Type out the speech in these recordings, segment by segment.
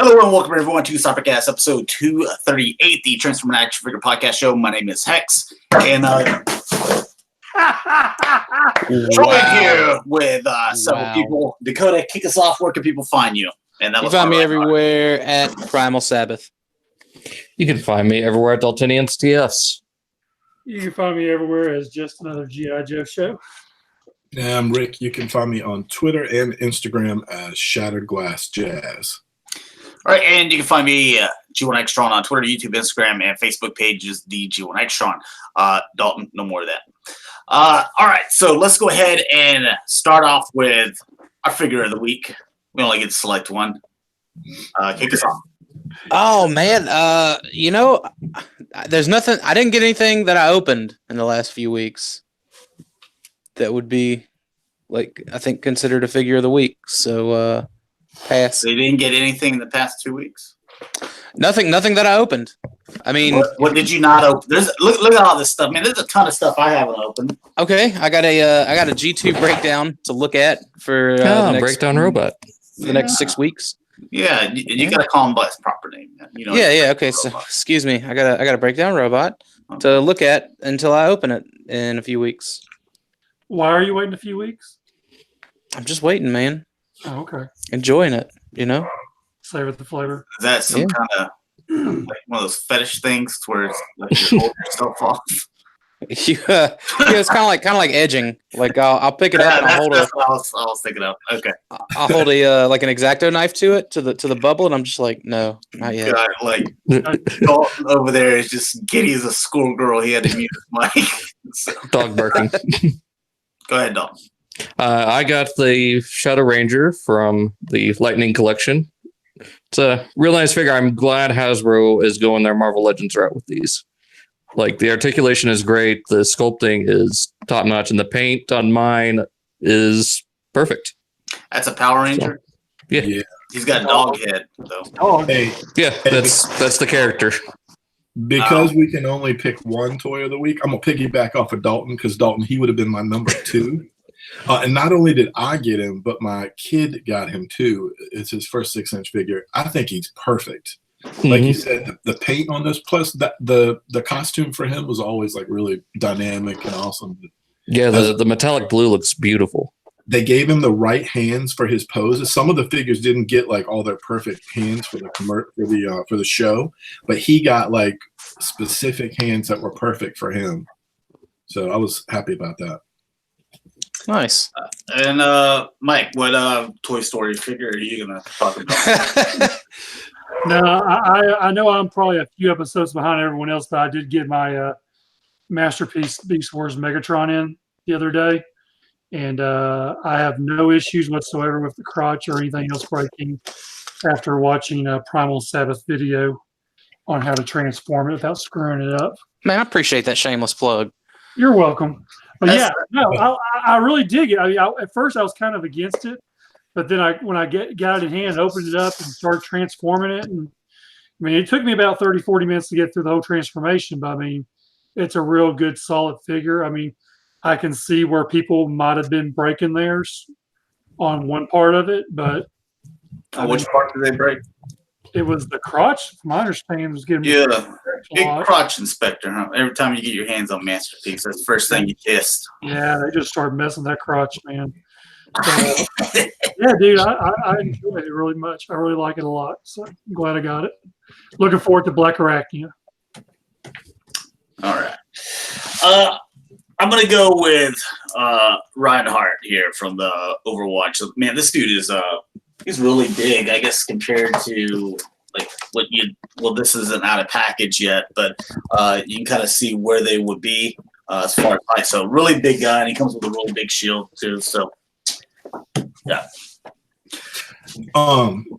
Hello and welcome everyone to Cybercast episode 238, the Transformer Action Figure Podcast Show. My name is Hex, and joined here with several people. Dakota, kick us off. Where can people find you? And that you find me everywhere at PrimalSabbath. You can find me everywhere at Daltonians TFs. You can find me everywhere as just another G.I. Joe show. I'm Rick. You can find me on Twitter and Instagram as Shatrdglassjazz. All right, and you can find me G1 Extron on Twitter, YouTube, Instagram, and Facebook pages, the G1 Extron. Dalton, no more of that. All right, so let's go ahead and start off with our figure of the week. We only get to select one. Kick us off. Oh man, there's nothing. I didn't get anything that I opened in the last few weeks that would be, like, I think considered a figure of the week. So pass. So you didn't get anything in the past 2 weeks? Nothing that I opened. I mean, what did you not open? Look at all this stuff, man. There's a ton of stuff I haven't opened. Okay, I got a G2 breakdown to look at for the next breakdown robot. The next 6 weeks. Yeah, you gotta call him by his proper name. You know. Yeah. Okay, so excuse me. I got a breakdown robot to look at until I open it in a few weeks. Why are you waiting a few weeks? I'm just waiting, man. Oh, okay. Enjoying it, Savor the flavor. Is that some kind of like one of those fetish things where it's like you hold yourself off? Yeah, it's kind of like edging. Like I'll pick it up and I'll hold that's what I was thinking of. Okay. I'll hold a like an X-Acto knife to it to the bubble, and I'm just like, no, not yet. God, like Dalton over there is just giddy as a schoolgirl. He had to mute his mic. So. Dog barking. Go ahead, Dalton. I got the Shadow Ranger from the Lightning Collection. It's a real nice figure. I'm glad Hasbro is going their Marvel Legends route with these. Like, the articulation is great, the sculpting is top notch, and the paint on mine is perfect. That's a Power Ranger. So, yeah. He's got a dog head though. Oh, hey, yeah, that's the character. Because we can only pick one toy of the week, I'm gonna piggyback off of Dalton because Dalton, he would have been my number 2. And not only did I get him, but my kid got him too. It's his first 6-inch figure. I think he's perfect. Like you said, the paint on this, plus the costume for him was always like really dynamic and awesome. Yeah, the metallic blue looks beautiful. They gave him the right hands for his poses. Some of the figures didn't get like all their perfect hands for the show, but he got like specific hands that were perfect for him. So I was happy about that. Nice. And Mike, what Toy Story figure are you gonna talk about? No, I know I'm probably a few episodes behind everyone else, but I did get my Masterpiece Beast Wars Megatron in the other day, and I have no issues whatsoever with the crotch or anything else breaking after watching a PrimalSabbath video on how to transform it without screwing it up. Man, I appreciate that shameless plug. You're welcome. But I really dig it. I mean, at first I was kind of against it, but then when I got it in hand, opened it up and started transforming it. And I mean, it took me about 30, 40 minutes to get through the whole transformation, but I mean, it's a real good, solid figure. I mean, I can see where people might have been breaking theirs on one part of it, but which part did they break? It was the crotch. From my understanding, it was getting big crotch inspector. Huh? Every time you get your hands on Masterpiece, that's the first thing you test. Yeah, they just started messing that crotch, man. So, yeah, dude, I enjoy it really much. I really like it a lot. So I'm glad I got it. Looking forward to Black Arachnia. All right. I'm gonna go with Reinhardt here from the Overwatch. So, man, this dude is he's really big, I guess, compared to like this isn't out of package yet, but you can kind of see where they would be as far as height. So really big guy, and he comes with a really big shield too. So yeah.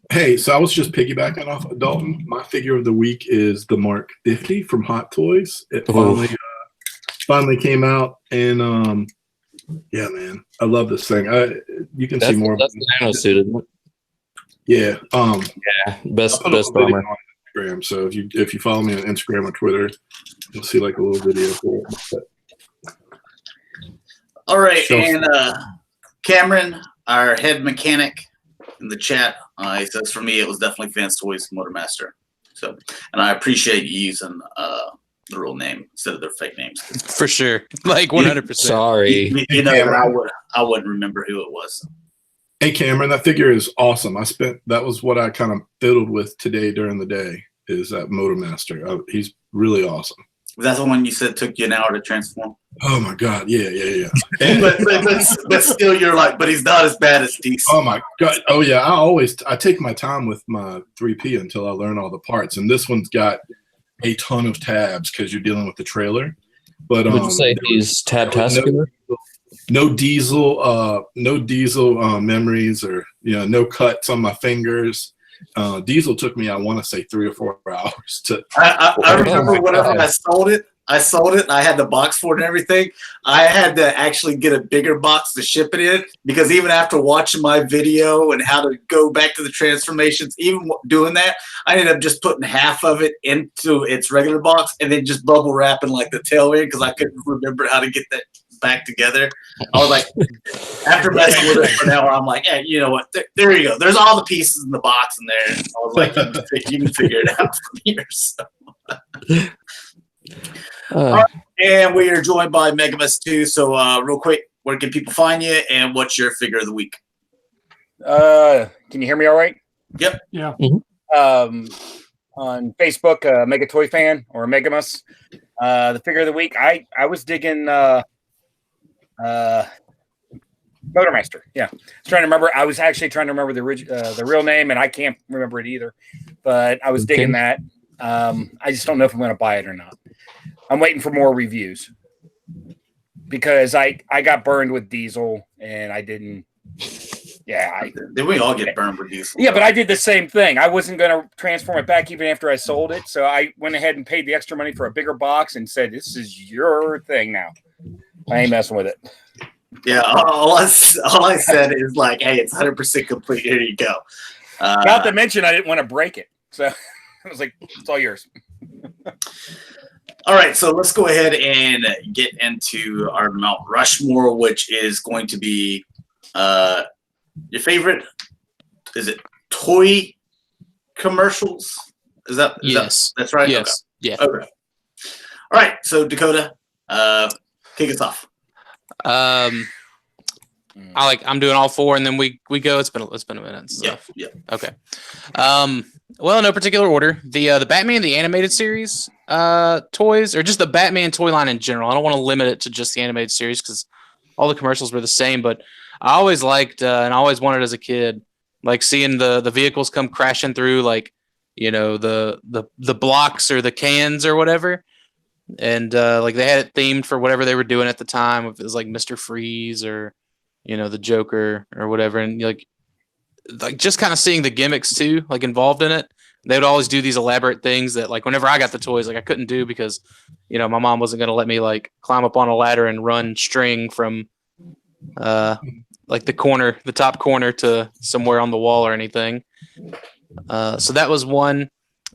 Hey, so I was just piggybacking off of Dalton. My figure of the week is the Mark 50 from Hot Toys. It finally came out, and yeah, man, I love this thing. You can see more. That's the nano suit, isn't it? Yeah. Yeah. Best bomber. On Instagram. So if you follow me on Instagram or Twitter, you'll see like a little video for it. All right, and Cameron, our head mechanic in the chat. He says, for me, it was definitely Fans Toys Motormaster. So, and I appreciate you using the real name instead of their fake names. For sure. Like 100%. Sorry. You know, I wouldn't remember who it was. Hey, Cameron, that figure is awesome. That was what I kind of fiddled with today during the day, is that Motormaster. He's really awesome. That's the one you said took you an hour to transform? Oh, my God. Yeah. but still, you're like, but he's not as bad as DC. Oh, my God. Oh, yeah. I take my time with my 3P until I learn all the parts. And this one's got a ton of tabs because you're dealing with the trailer. But Would you say he's tab-tasticular? No diesel memories, or no cuts on my fingers. Diesel took me, I want to say, 3 or 4 hours to. I remember whenever I sold it. And I had the box for it and everything. I had to actually get a bigger box to ship it in, because even after watching my video and how to go back to the transformations, even doing that, I ended up just putting half of it into its regular box and then just bubble wrapping like the tail end, because I couldn't remember how to get that back together. I was like, after messing with it for an hour, I'm like, hey, you know what? There you go. There's all the pieces in the box in there. I was like, you can figure it out from here. So. All right. And we are joined by Megamus too. So real quick, where can people find you, and what's your figure of the week? Can you hear me all right? Yep. Yeah. On Facebook, Mega Toy Fan or Megamus. The figure of the week, I was digging Motormaster. Yeah. I was actually trying to remember the real name, and I can't remember it either. But I was digging that. I just don't know if I'm going to buy it or not. I'm waiting for more reviews, because I got burned with Diesel, and I didn't. Yeah, Did we all get burned with Diesel? Yeah, but I did the same thing. I wasn't going to transform it back even after I sold it, so I went ahead and paid the extra money for a bigger box and said, "This is your thing now. I ain't messing with it." Yeah, all I said is like, "Hey, it's 100% complete. Here you go." Not to mention, I didn't want to break it, so I was like, "It's all yours." All right, so let's go ahead and get into our Mount Rushmore, which is going to be your favorite. Is it toy commercials? That's right? Yes. Okay. Yeah. Okay. All right, so Dakota, kick us off. I'm doing all 4, and then we go. It's been a minute. So. Yeah. Okay. Well, in no particular order. The Batman the animated series toys, or just the Batman toy line in general. I don't want to limit it to just the animated series, because all the commercials were the same. But I always liked and I always wanted as a kid, like seeing the vehicles come crashing through, like the blocks or the cans or whatever. And like they had it themed for whatever they were doing at the time. If it was like Mr. Freeze or the Joker or whatever, and like just kind of seeing the gimmicks too, like involved in it. They would always do these elaborate things that, like, whenever I got the toys, like I couldn't do, because my mom wasn't going to let me like climb up on a ladder and run string from like the top corner to somewhere on the wall or anything. So that was one.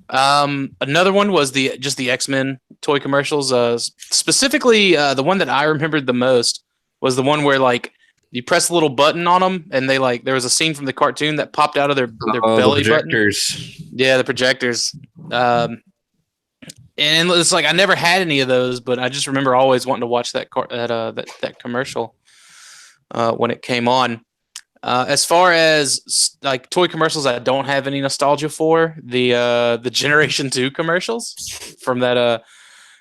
Another one was the X-Men toy commercials. Specifically, the one that I remembered the most was the one where like you press a little button on them, and they there was a scene from the cartoon that popped out of their belly the projectors. button. Yeah, the projectors. And it's like I never had any of those, but I just remember always wanting to watch that commercial when it came on. As far as like toy commercials, I don't have any nostalgia for the Generation 2 commercials from that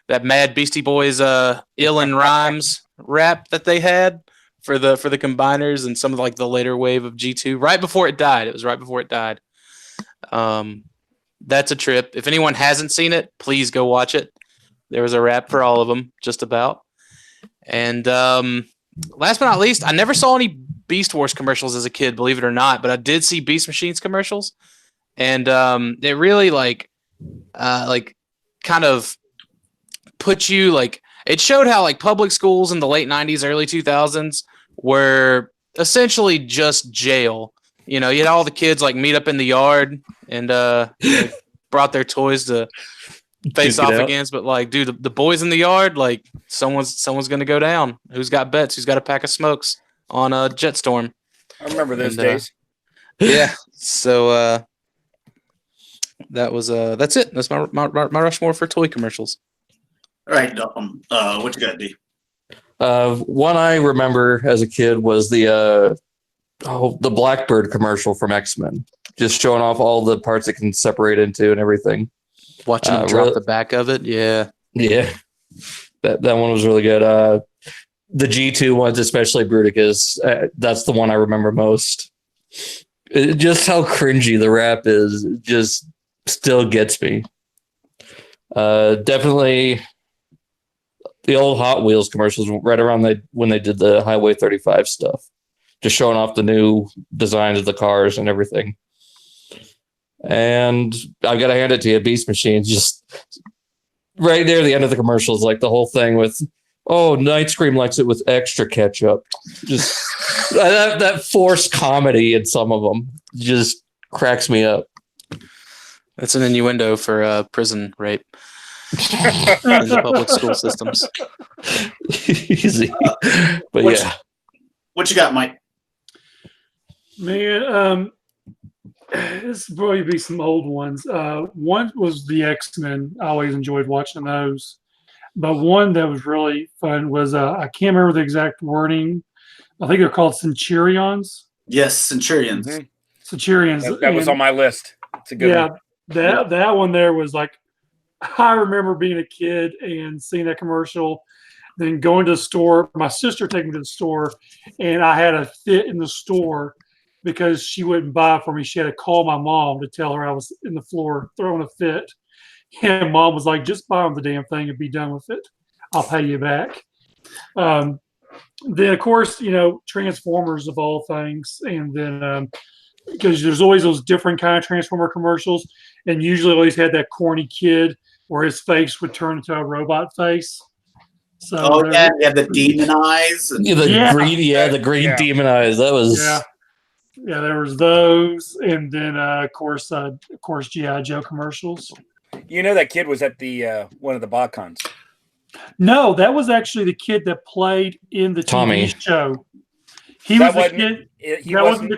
Mad Beastie Boys Illin Rhymes rap that they had for the combiners and some of like the later wave of G2 right before it died. It was right before it died. That's a trip. If anyone hasn't seen it, please go watch it. There was a rap for all of them, just about. And last but not least, I never saw any Beast Wars commercials as a kid, believe it or not, but I did see Beast Machines commercials, and it really kind of put you like, it showed how like public schools in the late 90s, early 2000s were essentially just jail. You had all the kids like meet up in the yard and brought their toys to face off against, but like, dude, the boys in the yard, like someone's gonna go down. Who's got bets? Who's got a pack of smokes on a Jetstorm? I remember those days. Yeah. So that's it. That's my Rushmore for toy commercials. All right, Dalton. What you got, D? One I remember as a kid was the Blackbird commercial from X-Men, just showing off all the parts it can separate into and everything. Watching him drop the back of it. Yeah. Yeah. That one was really good. The G2 ones, especially Bruticus, that's the one I remember most. Just how cringy the rap is, just still gets me. Definitely the old Hot Wheels commercials right around when they did the Highway 35 stuff, just showing off the new designs of the cars and everything. And I got to hand it to you, Beast Machine, just right there at the end of the commercials, like the whole thing with, Night Scream likes it with extra ketchup. Just that forced comedy in some of them just cracks me up. That's an innuendo for prison rape in the public school systems. Easy. But What you got, Mike? Man, this will probably be some old ones. One was the X-Men. I always enjoyed watching those. But one that was really fun was, I can't remember the exact wording. I think they're called Centurions. Yes, Centurions. Mm-hmm. Centurions. That was on my list. It's a good one. That one there was like, I remember being a kid and seeing that commercial, then going to the store. My sister took me to the store, and I had a fit in the store because she wouldn't buy it for me. She had to call my mom to tell her I was in the floor throwing a fit. And Mom was like, just buy them the damn thing and be done with it. I'll pay you back. Then, of course, Transformers of all things. And then because there's always those different kind of Transformer commercials, and usually always had that corny kid where his face would turn into a robot face. So, the demon eyes. The green demon eyes. That was... Yeah, there was those. And then, of course, G.I. Joe commercials. That kid was at the one of the BotCons. No, that was actually the kid that played in the Tommy. TV show. He was the kid. He wasn't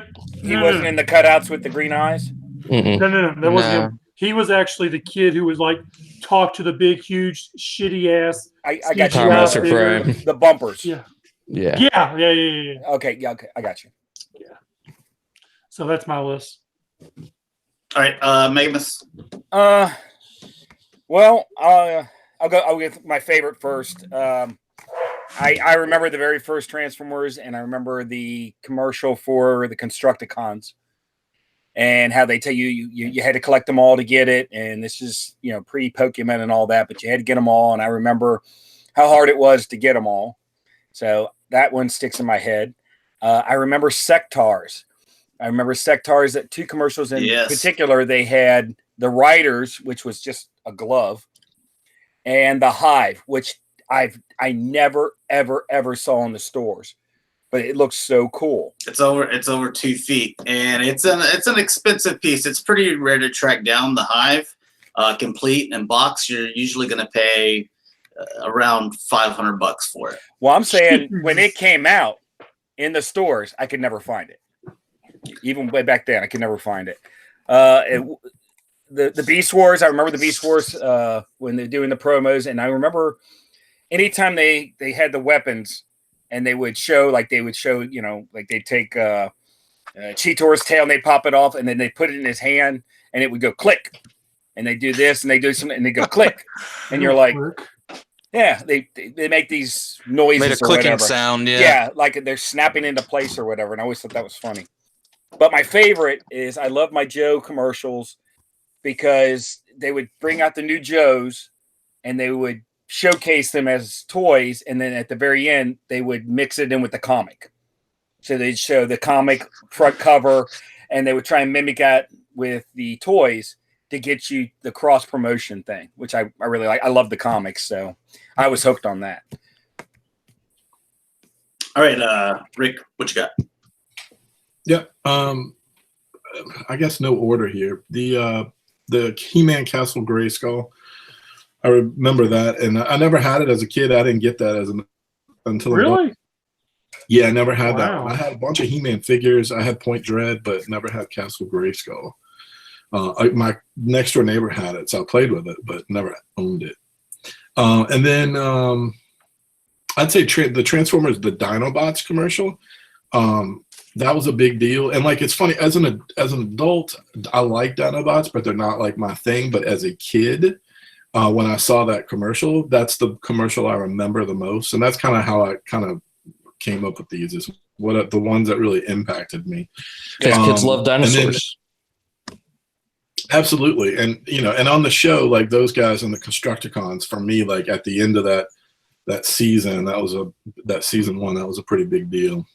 in the cutouts with the green eyes? Mm-mm. No. That wasn't him. He was actually the kid who was like, talk to the big, huge, shitty ass. I got you. Master Prime. The bumpers. Yeah. Yeah. Okay, I got you. Yeah. So that's my list. All right, Megamus. Well, I'll go with my favorite first. I remember the very first Transformers, and I remember the commercial for the Constructicons, and how they tell you had to collect them all to get it, and this is pre-Pokemon and all that, but you had to get them all, and I remember how hard it was to get them all. So that one sticks in my head. I remember Sectars. That two commercials in particular. They had the Riders, which was just a glove, and the Hive, which I never ever saw in the stores, but it looks so cool. It's over 2 feet, and it's an expensive piece. It's pretty rare to track down the Hive, complete and box. You're usually going to pay around $500 for it. Well, I'm saying when it came out in the stores, I could never find it. Even way back then, I could never find it. The Beast Wars, I remember the Beast Wars when they're doing the promos, and I remember anytime they had the weapons, and they would show, like they'd take Cheetor's tail and they'd pop it off, and then they put it in his hand, and it would go click, and they do this, and they do something, and they go click, and you're like, yeah, they make these noises, made a clicking sound, yeah, like they're snapping into place or whatever, and I always thought that was funny. But my favorite is I love my Joe commercials because they would bring out the new Joes and they would showcase them as toys, and then at the very end they would mix it in with the comic. So they'd show the comic front cover, and they would try and mimic that with the toys to get you the cross promotion thing, which I really like. I love the comics, so I was hooked on that. All right, Rick, what you got? Yeah, I guess no order here. The He-Man Castle Grayskull, I remember that, and I never had it as a kid. I didn't get that until really. Yeah, I never had that Wow. one. I had a bunch of He-Man figures. I had Point Dread, but never had Castle Grayskull. My next door neighbor had it, so I played with it, but never owned it. And then I'd say the Transformers, the Dinobots commercial. That was a big deal. And like, it's funny, as an adult, I like Dinobots, but they're not like my thing. But as a kid, when I saw that commercial, that's the commercial I remember the most. And that's kind of how I kind of came up with these, is what the ones that really impacted me. Because kids love dinosaurs. Absolutely. And, you know, and on the show, like those guys and the Constructicons, for me, like at the end of that season, that season 1, that was a pretty big deal.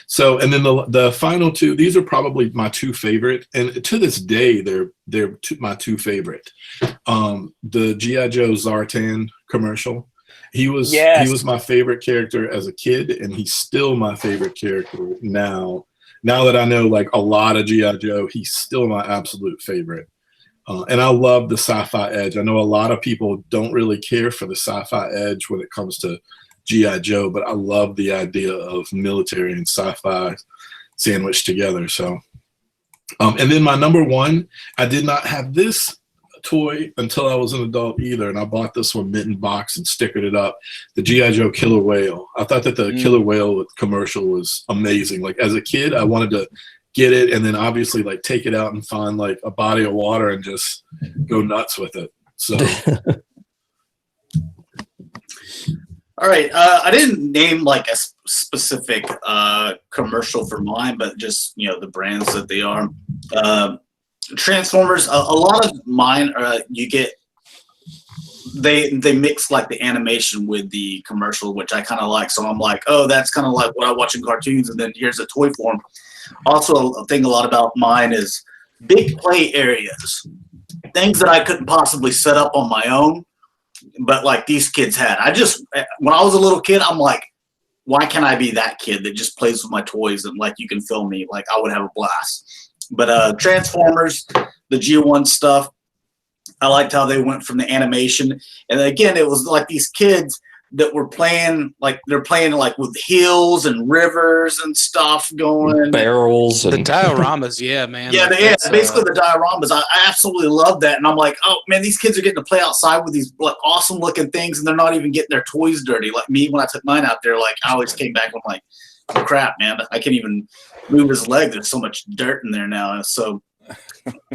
So, and then the final two, these are probably my two favorite, and to this day, they're my two favorite. The G.I. Joe Zartan commercial. He was my favorite character as a kid, and he's still my favorite character now. Now that I know like a lot of G.I. Joe, he's still my absolute favorite. And I love the sci-fi edge. I know a lot of people don't really care for the sci-fi edge when it comes to G.I. Joe, but I love the idea of military and sci-fi sandwiched together. So, and then my number one, I did not have this toy until I was an adult either, and I bought this one mint in box and stickered it up. The G.I. Joe Killer Whale. I thought that the Killer Whale commercial was amazing. Like as a kid, I wanted to get it and then obviously like take it out and find like a body of water and just go nuts with it. So. All right. I didn't name like a specific commercial for mine, but just, you know, the brands that they are. Transformers, a lot of mine you get, they mix like the animation with the commercial, which I kind of like. So I'm like, oh, that's kind of like what I watch in cartoons, and then here's a toy form. Also, a thing a lot about mine is big play areas, things that I couldn't possibly set up on my own, but like these kids had. When I was a little kid, I'm like, why can't I be that kid that just plays with my toys and like you can film me? Like I would have a blast. But Transformers, the G1 stuff, I liked how they went from the animation. And again, it was like these kids that were playing, like they're playing like with hills and rivers and stuff going. Barrels. The And dioramas, yeah, man. Yeah, like, basically the dioramas. I absolutely love that. And I'm like, oh, man, these kids are getting to play outside with these like awesome looking things, and they're not even getting their toys dirty. Like me, when I took mine out there, like I always came back and I'm like, oh, crap, man, I can't even move his leg. There's so much dirt in there now. So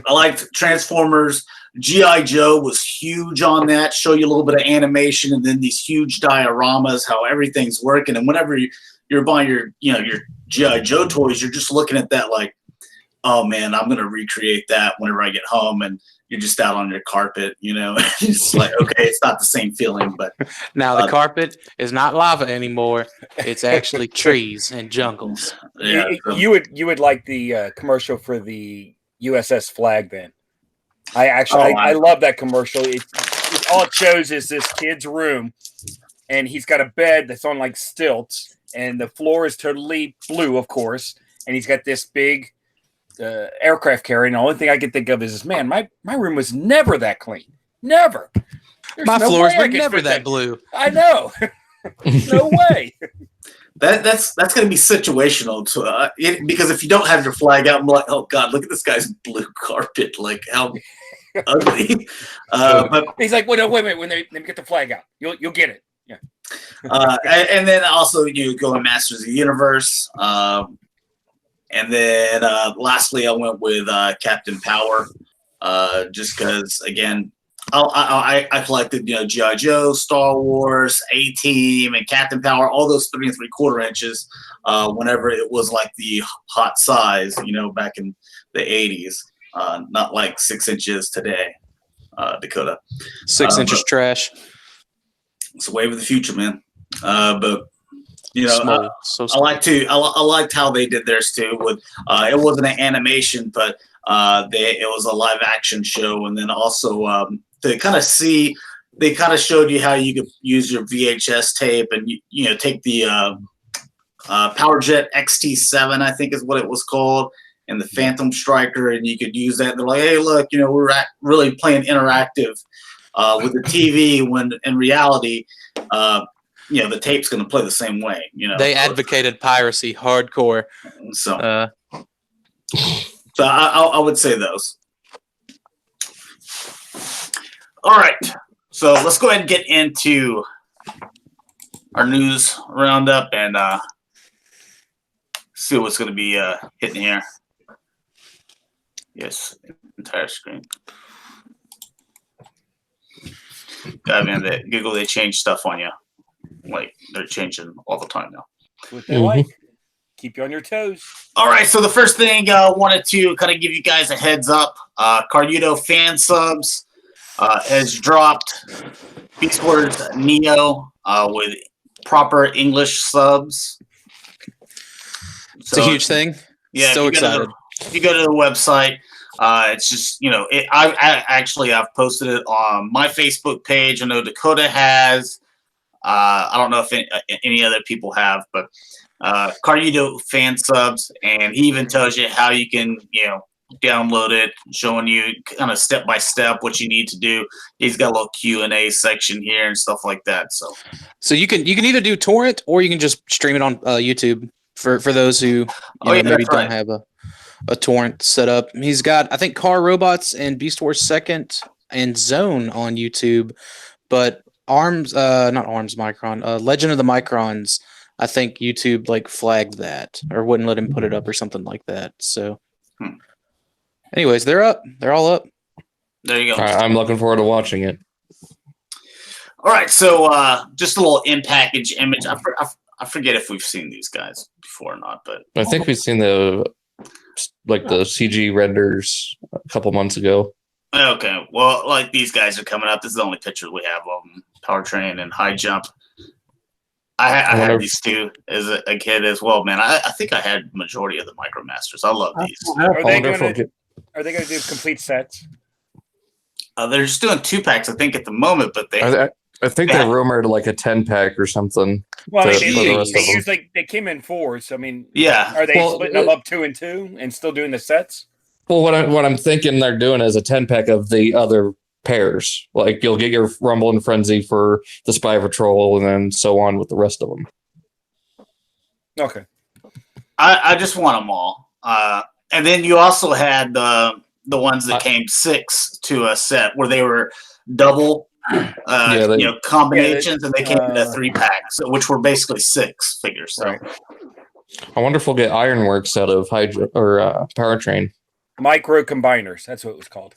I liked Transformers. G.I. Joe was huge on that. Show you a little bit of animation and then these huge dioramas, how everything's working. And whenever you're buying your G.I. Joe toys, you're just looking at that like, oh man, I'm gonna recreate that whenever I get home. And you're just out on your carpet, you know. It's like, okay, it's not the same feeling, but now the carpet is not lava anymore. It's actually trees and jungles. yeah. You would like the commercial for the USS Flag then. I love that commercial. All it shows is this kid's room, and he's got a bed that's on like stilts, and the floor is totally blue, of course, and he's got this big aircraft carrier. And the only thing I can think of is, man, my room was never that clean. Never. There's My no floors way I were could never fit that blue. I know. No way. That's going to be situational because if you don't have your flag out, I'm like, oh god, look at this guy's blue carpet, like how ugly. But He's like, wait, when they get the flag out, you'll get it. Yeah. and then also you go in Masters of the Universe, and then lastly I went with Captain Power, just because again. I collected, G.I. Joe, Star Wars, A-Team, and Captain Power, all those 3 3/4 inches, whenever it was like the hot size, back in the 80s, not like 6 inches today, Dakota. 6 inches trash. It's a wave of the future, man. But Small, so small. I liked how they did theirs too. With it wasn't an animation, but it was a live action show, and then also to kind of see, they kind of showed you how you could use your VHS tape and take the PowerJet XT7, I think is what it was called, and the Phantom Striker, and you could use that. They're like, hey, look, we're really playing interactive with the TV, when in reality the tape's going to play the same way. They advocated piracy hardcore. So I would say those. All right, so let's go ahead and get into our news roundup and see what's going to be hitting here. Yes, entire screen. God, man, they change stuff on you. Like, they're changing all the time now. What they like. Keep you on your toes. All right, so the first thing I wanted to kind of give you guys a heads up. Carduto fan subs has dropped Beast Wars Neo with proper English subs. It's a huge thing. Yeah, so excited. If you go to the website, it's just, I've posted it on my Facebook page. I know Dakota has. I don't know if any other people have, but Carduto fan subs, and he even tells you how you can, download it, showing you kind of step by step what you need to do. He's got a little Q&A section here and stuff like that. So you can either do torrent or you can just stream it on YouTube for those who maybe don't have a torrent set up. He's got, I think, Car Robots and Beast Wars 2nd and Zone on YouTube, but Legend of the Microns, I think YouTube flagged that or wouldn't let him put it up or something like that. So anyways, they're up. They're all up. There you go. I'm looking forward to watching it. All right, so just a little in-package image. I forget if we've seen these guys before or not, but I think we've seen the CG renders a couple months ago. Okay, well, these guys are coming up. This is the only picture we have of them. Powertrain and High Jump. I had these two as a kid as well, man. I think I had majority of the Micromasters. I love these. Are they going to do complete sets? They're just doing 2-packs, I think, at the moment, but I think they're rumored a 10-pack or something. Well, they came in 4, so I mean, are they splitting them up 2 and 2 and still doing the sets? Well, what I'm thinking they're doing is a 10-pack of the other pairs. You'll get your Rumble and Frenzy for the Spy Patrol, and then so on with the rest of them. Okay. I just want them all. And then you also had the ones that came 6 to a set where they were double combinations, and they came in a 3-pack, which were basically 6 figures. So. Right. I wonder if we'll get Ironworks out of Hydra or Powertrain. Micro Combiners. That's what it was called.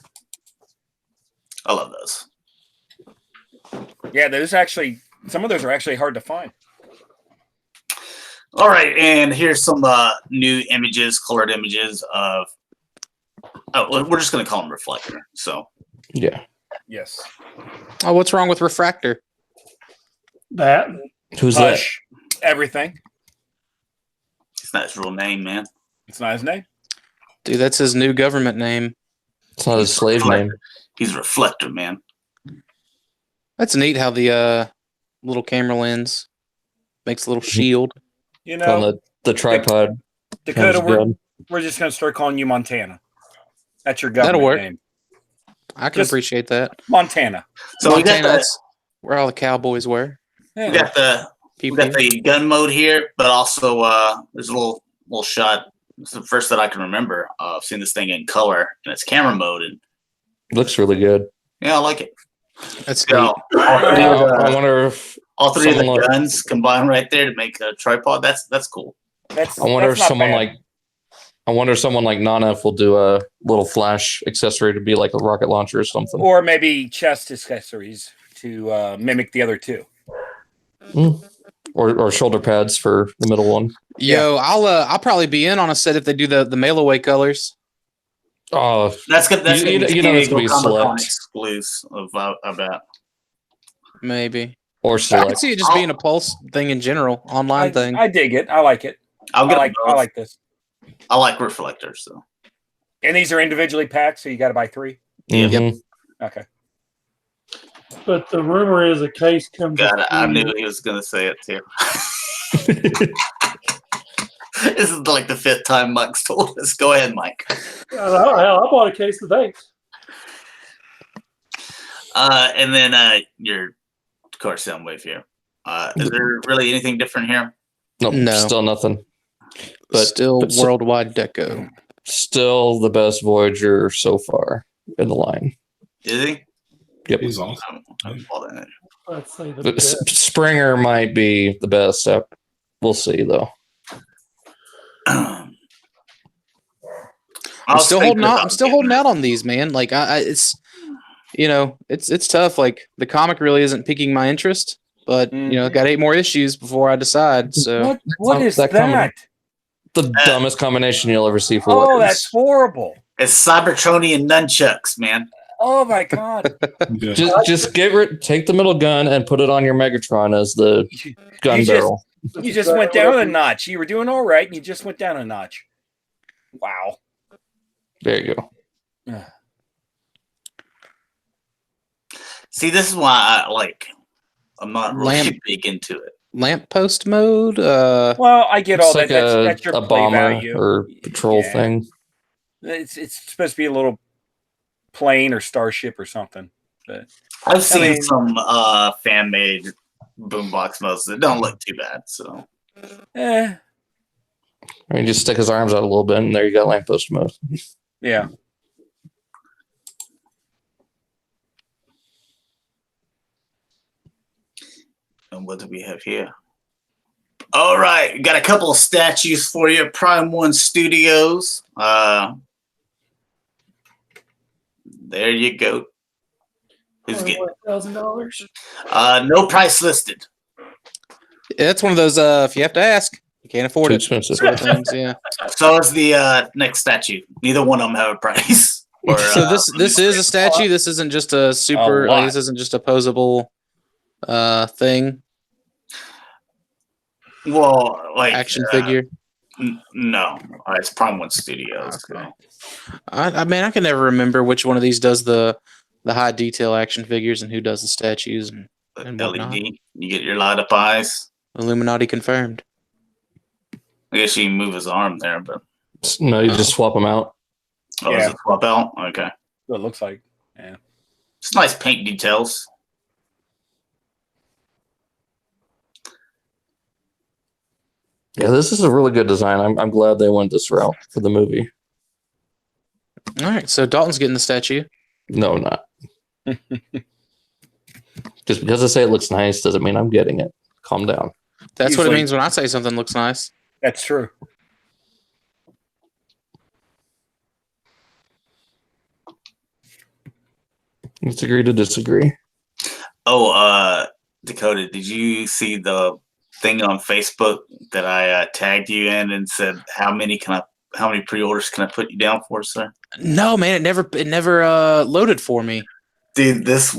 I love those. Yeah, some of those are actually hard to find. All right, and here's some new images, colored images of. We're just going to call them Reflector. So. Yeah. Yes. Oh, what's wrong with Refractor? That. Who's that? Everything. It's not his real name, man. It's not his name. Dude, that's his new government name. It's not his slave name. He's Reflector, man. That's neat how the little camera lens makes a little shield. On the tripod. Dakota, we're just going to start calling you Montana. That's your government That'll work. name. I can appreciate that. Montana. So Montana, that's where all the cowboys were. We got the gun mode here, but also there's a little shot. It's the first that I can remember. I've seen this thing in color, and it's camera mode, and looks really good. Yeah, I like it. That's so, I wonder if all 3 of the guns combine right there to make a tripod. That's cool. I wonder if someone like Nanef will do a little flash accessory to be like a rocket launcher or something, or maybe chest accessories to mimic the other 2. Or shoulder pads for the middle one. Yo, I'll probably be in on a set if they do the mail away colors. Oh, that's good. That's it's gonna be select exclusive. I bet. Maybe. Or select. I can see it just being a Pulse thing in general, online thing. I dig it. I like it. I like this. I like Reflectors, so. And these are individually packed, so you got to buy 3. Mm-hmm. Yep. Okay. But the rumor is a case comes. God, I knew he was going to say it too. This is like the 5th time Mike's told us. Go ahead, Mike. I bought a case today. And then your car sound wave here. Is there really anything different here? Nope, No. still nothing. But Still but worldwide deco. still the best Voyager so far in the line. Is he? Yep. He's awesome. I'm following it. Let's say the But best. Springer might be the best. We'll see though. I'm I'll still think holding out. about I'm still getting holding it. out on these, man. Like it's, it's tough. Like the comic really isn't piquing my interest, but got 8 more issues before I decide. So What is that that? coming? The dumbest combination you'll ever see for Oh, weapons. that's horrible. It's Cybertronian nunchucks, man. Oh my god. Yeah. Just take the middle gun and put it on your Megatron as the gun You just- barrel. You just went down a notch. You were doing all right, and you just went down a notch. Wow. There you go. See, this is why I'm not really Lamp. big into it. lamppost mode. Well, I get all It's that. like That's your a play bomber value. or patrol Yeah. thing. It's supposed to be a little plane or starship or something. But I've seen mean- some fan made boombox modes that don't look too bad. So eh, I mean, just stick his arms out a little bit, and there you got lamppost mode. yeah. and what do we have here? All right, got a couple of statues for you. Prime One Studios. There you go. Who's getting? $1,000. No price listed. That's one of those. If you have to ask, you can't afford Too it. expensive. Sort of things. Yeah. So is the next statue. Neither one of them have a price. Or, So this is a statue. This isn't just a super. lot. This isn't just a posable thing. well, like Action figure. No, it's Prime One Studios. Okay. So. I mean, I can never remember which one of these does the high detail action figures and who does the statues and whatnot. LED. You get your light up eyes. Illuminati confirmed. I guess you can move his arm there, but No, you just swap them out. is Yeah. it swap out? Okay. What it looks like. It's nice paint details. Yeah, this is a really good design. I'm glad they went this route for the movie. All right, so Dalton's getting the statue. No, not. Just because I say it looks nice doesn't mean I'm getting it. Calm down. That's what it Usually- means when I say something looks nice. That's true. Let's agree to disagree. Oh, Dakota, did you see the thing on Facebook that I tagged you in and said how many pre-orders can I put you down for, sir? No, man, it never loaded for me. Dude, this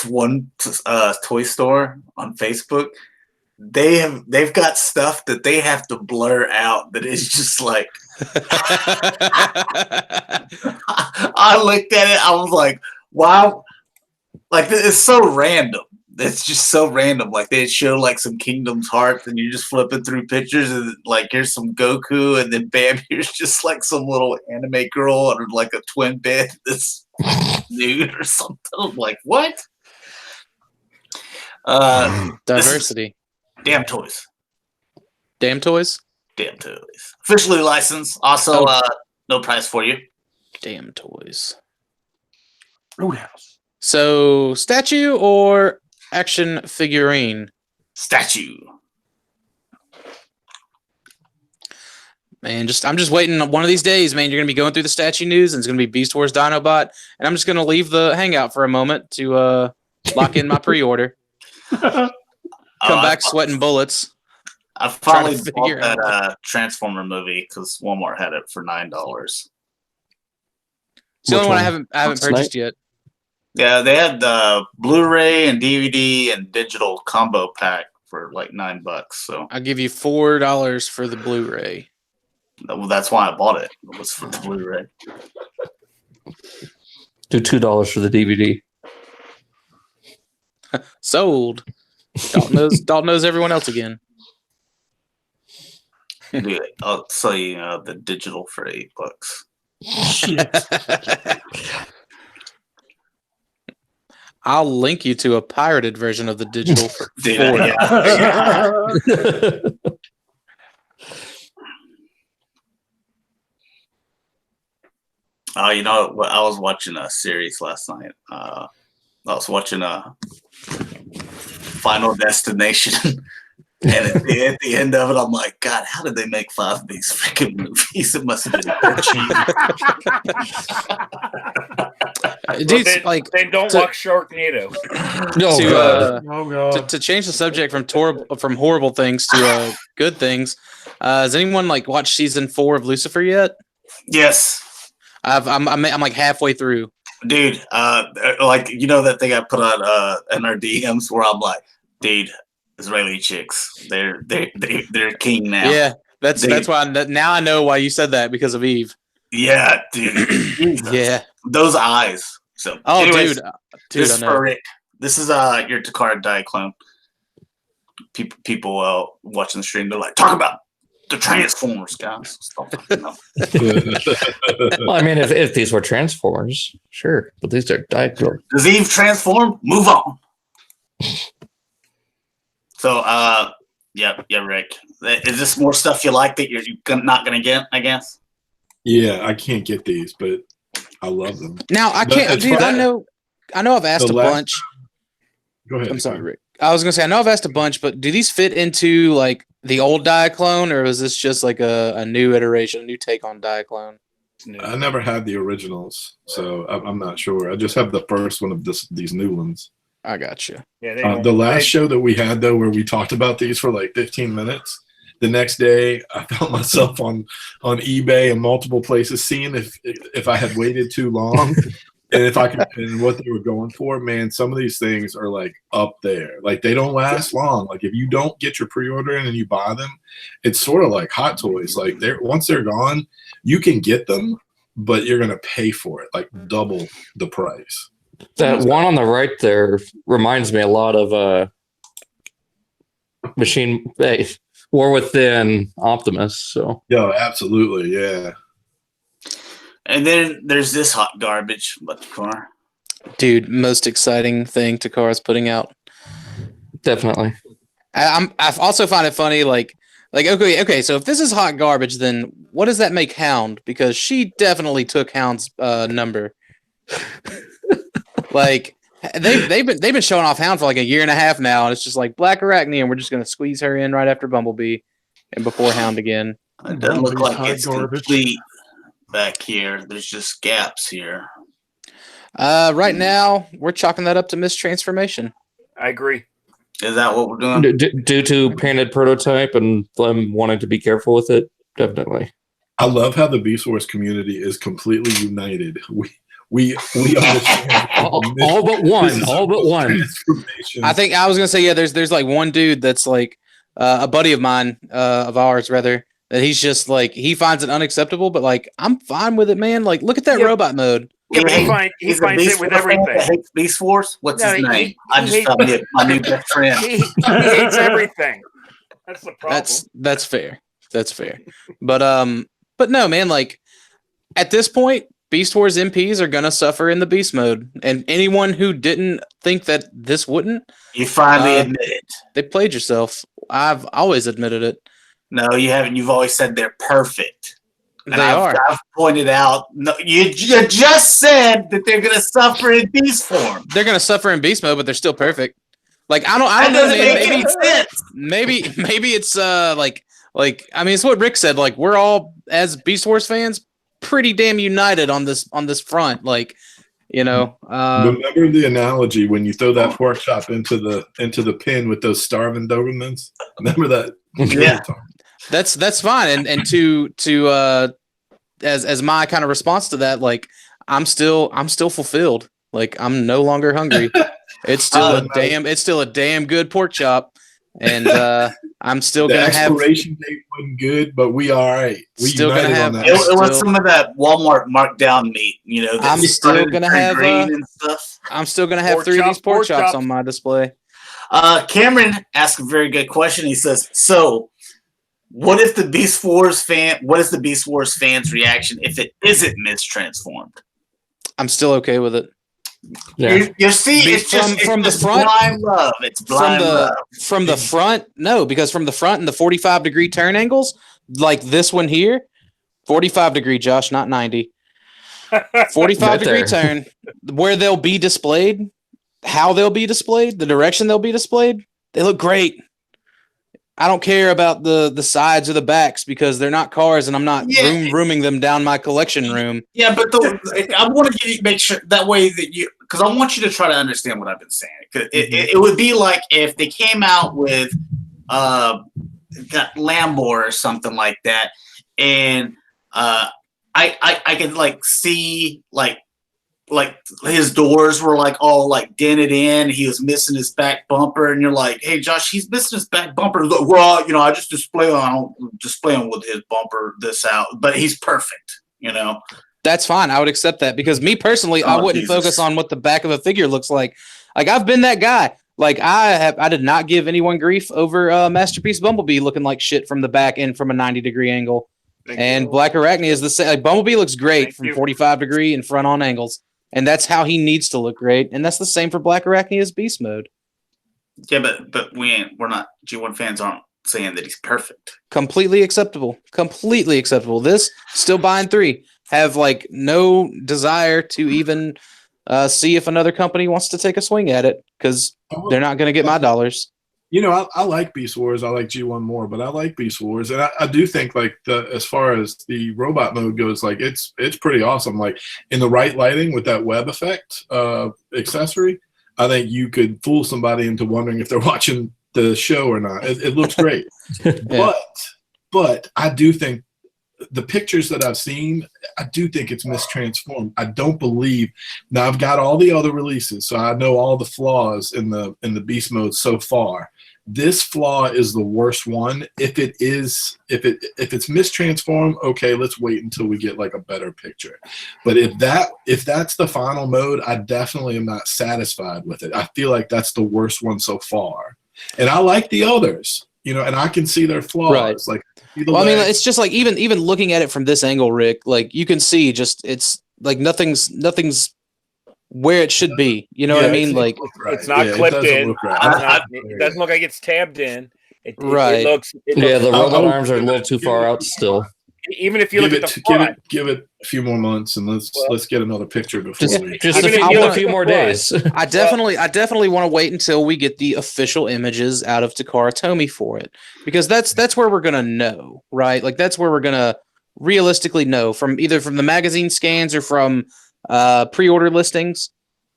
one toy store on Facebook, they've got stuff that they have to blur out that is just like I looked at it, I was like, wow, like it's so random. It's just so random. Like they show like some Kingdom's Hearts, and you're just flipping through pictures, and like here's some Goku, and then bam, here's just like some little anime girl or like a twin bed that's nude or something. I'm like, what? Diversity. Damn toys. Damn toys. Damn toys. Officially licensed. Also, no price for you. Damn toys. Roadhouse. So statue or action figurine? Statue. Man, I'm just waiting. One of these days, man, you're gonna be going through the statue news, and it's gonna be Beast Wars Dinobot, and I'm just gonna leave the hangout for a moment to lock in my pre-order. Come back sweating bullets. I finally trying to bought figure that Transformer movie because Walmart had it for $9. It's the only Which one I one? haven't purchased yet. Yeah, they had the Blu-ray and DVD and digital combo pack for like $9. So I'll give you $4 for the Blu-ray. that's why I bought it. It was for the Blu-ray. Do $2 for the DVD. Sold. Dalton knows everyone else again. Dude, I'll sell you the digital for $8. Shit. I'll link you to a pirated version of the digital. For Dude, $4. yeah. Oh, you know what? I was watching a series last night. I was watching a Final Destination. And at the end of it, I'm like, God, how did they make 5 of these freaking movies? It must have been Dude, then, like, then don't watch Sharknado. to change the subject from horrible things to good things. Has anyone like watched season 4 of Lucifer yet? Yes. I'm like halfway through. Dude, like, you know that thing I put on in our DMs where I'm like, dude, Israeli chicks, they're king now. Yeah, that's why now I know why you said that, because of Eve. Yeah, dude. Yeah, those eyes. So, oh, anyways, dude, this I is know. for Rick. This is your Dakota Diaclone. People watching the stream, they're like, talk about the Transformers, guys. Stop fucking up. Well, I mean, if these were Transformers, sure, but these are Diaclone. Does Eve transform? Move on. So, yeah, Rick. Is this more stuff you like that you're not going to get, I guess? Yeah, I can't get these, but I love them. Now I can't, dude. I know. I've asked a bunch. Go ahead. I'm sorry, Rick. I was gonna say I know I've asked a bunch, but do these fit into like the old Diaclone, or is this just like a new iteration, a new take on Diaclone? I never had the originals, so I'm not sure. I just have the first one of these new ones. I got you. Yeah, the last show that we had, though, where we talked about these for like 15 minutes, the next day I found myself on eBay and multiple places seeing if I had waited too long and if I could and what they were going for. Man, some of these things are like up there. Like they don't last long. Like if you don't get your pre-order in and you buy them, it's sort of like Hot Toys. Like once they're gone, you can get them, but you're gonna pay for it, like double the price. That one on the right there reminds me a lot of Machine War Within Optimus. So yeah, absolutely, yeah. And then there's this hot garbage, but Takar. Dude, most exciting thing Takara's putting out. Definitely. I also find it funny, like okay. So if this is hot garbage, then what does that make Hound? Because she definitely took Hound's number. Like they've been showing off Hound for like a year and a half now, and it's just like Black Arachne, and we're just gonna squeeze her in right after Bumblebee and before Hound again. It doesn't look like hot it's garbage. complete back here. There's just gaps here. Right now we're chalking that up to mistransformation. I agree. Is that what we're doing? Due to painted prototype and them wanting to be careful with it, definitely. I love how the Beast Wars community is completely united. We understand all but one. All but one. I think I was gonna say, yeah. There's like one dude that's like a buddy of mine, of ours rather, that he's just like he finds it unacceptable, but like I'm fine with it, man. Like look at that robot mode. Yeah, he finds it with everything. Hates Beast Wars? What's his name? I just hates- found my new best friend. He hates everything. That's the problem. That's fair. That's fair. But no, man. Like at this point, Beast Wars MPs are gonna suffer in the beast mode, and anyone who didn't think that this wouldn't, You finally admit it. they played yourself. I've always admitted it. No, you haven't. You've always said they're perfect. And They are. I've pointed out. No, you just said that they're gonna suffer in beast form. They're gonna suffer in beast mode, but they're still perfect. Like I don't That know, doesn't man. make any sense. Maybe it's like I mean it's what Rick said. Like we're all as Beast Wars fans pretty damn united on this front. Like you know. Remember the analogy when you throw that pork chop into the pin with those starving Dobermans? Remember that? Yeah. That's fine. And to as my kind of response to that, like I'm still fulfilled. Like I'm no longer hungry. It's still a damn good pork chop, and I'm still The gonna have. expiration date wasn't good, but we all right. We Still gonna united have- on It that. was some of that Walmart marked down meat, you know. I'm still started gonna to turn have, green and stuff. I'm still gonna have Pork 3 of chop, these pork pork chops chop. on my display. Cameron asked a very good question. He says, "So, what is the Beast Wars fans' reaction if it isn't mistransformed?" I'm still okay with it. Yeah. You see, it's From the just front? blind love. It's blind love. From the front, no, because from the front and the 45-degree turn angles, like this one here, 45-degree, Josh, not 90. 45-degree turn, where they'll be displayed, how they'll be displayed, the direction they'll be displayed, they look great. I don't care about the sides or the backs because they're not cars, and I'm not rooming them down my collection room. Yeah, but I want to make sure that way that because I want you to try to understand what I've been saying. It would be like if they came out with Lambo or something like that, and I could like see like his doors were like all like dented in. He was missing his back bumper, and you're like, "Hey, Josh, he's missing his back bumper." Like, well, I just display him with his bumper this out, but he's perfect. That's fine. I would accept that because me personally, I wouldn't focus on what the back of a figure looks like. Like I've been that guy. Like I did not give anyone grief over Masterpiece Bumblebee looking like shit from the back and from a 90-degree angle. And Black Arachnia is the same. Like Bumblebee looks great from 45-degree and front on angles. And that's how he needs to look great. And that's the same for Black Arachnia's beast mode. Yeah, but we're not G1 fans aren't saying that he's perfect. Completely acceptable. Completely acceptable. This still buying 3. Have like no desire to even see if another company wants to take a swing at it because they're not going to get my dollars. I like Beast Wars. I like G1 more, but I like Beast Wars, and I do think like as far as the robot mode goes, like it's pretty awesome. Like in the right lighting with that web effect accessory, I think you could fool somebody into wondering if they're watching the show or not. It looks great, yeah. But I do think the pictures that I've seen, I do think it's mistransformed. I don't believe. Now I've got all the other releases, so I know all the flaws in the beast mode so far. This flaw is the worst one. If it's mistransformed, okay, let's wait until we get like a better picture. But if that's the final mode, I definitely am not satisfied with it. I feel like that's the worst one so far. And I like the others, and I can see their flaws. Right. Like, I mean, it's just like even looking at it from this angle, Rick, like you can see just it's like nothing's where it should be. You know what I mean? Like it's not clipped in. It doesn't look like it's tabbed in. It looks the robot arms are a little too far out still. Even if you look at the front, give it a few more months and let's get another picture before just a few more days. I definitely want to wait until we get the official images out of Takara Tomy for it, because that's where we're gonna know, right? Like that's where we're gonna realistically know from either from the magazine scans or from pre-order listings.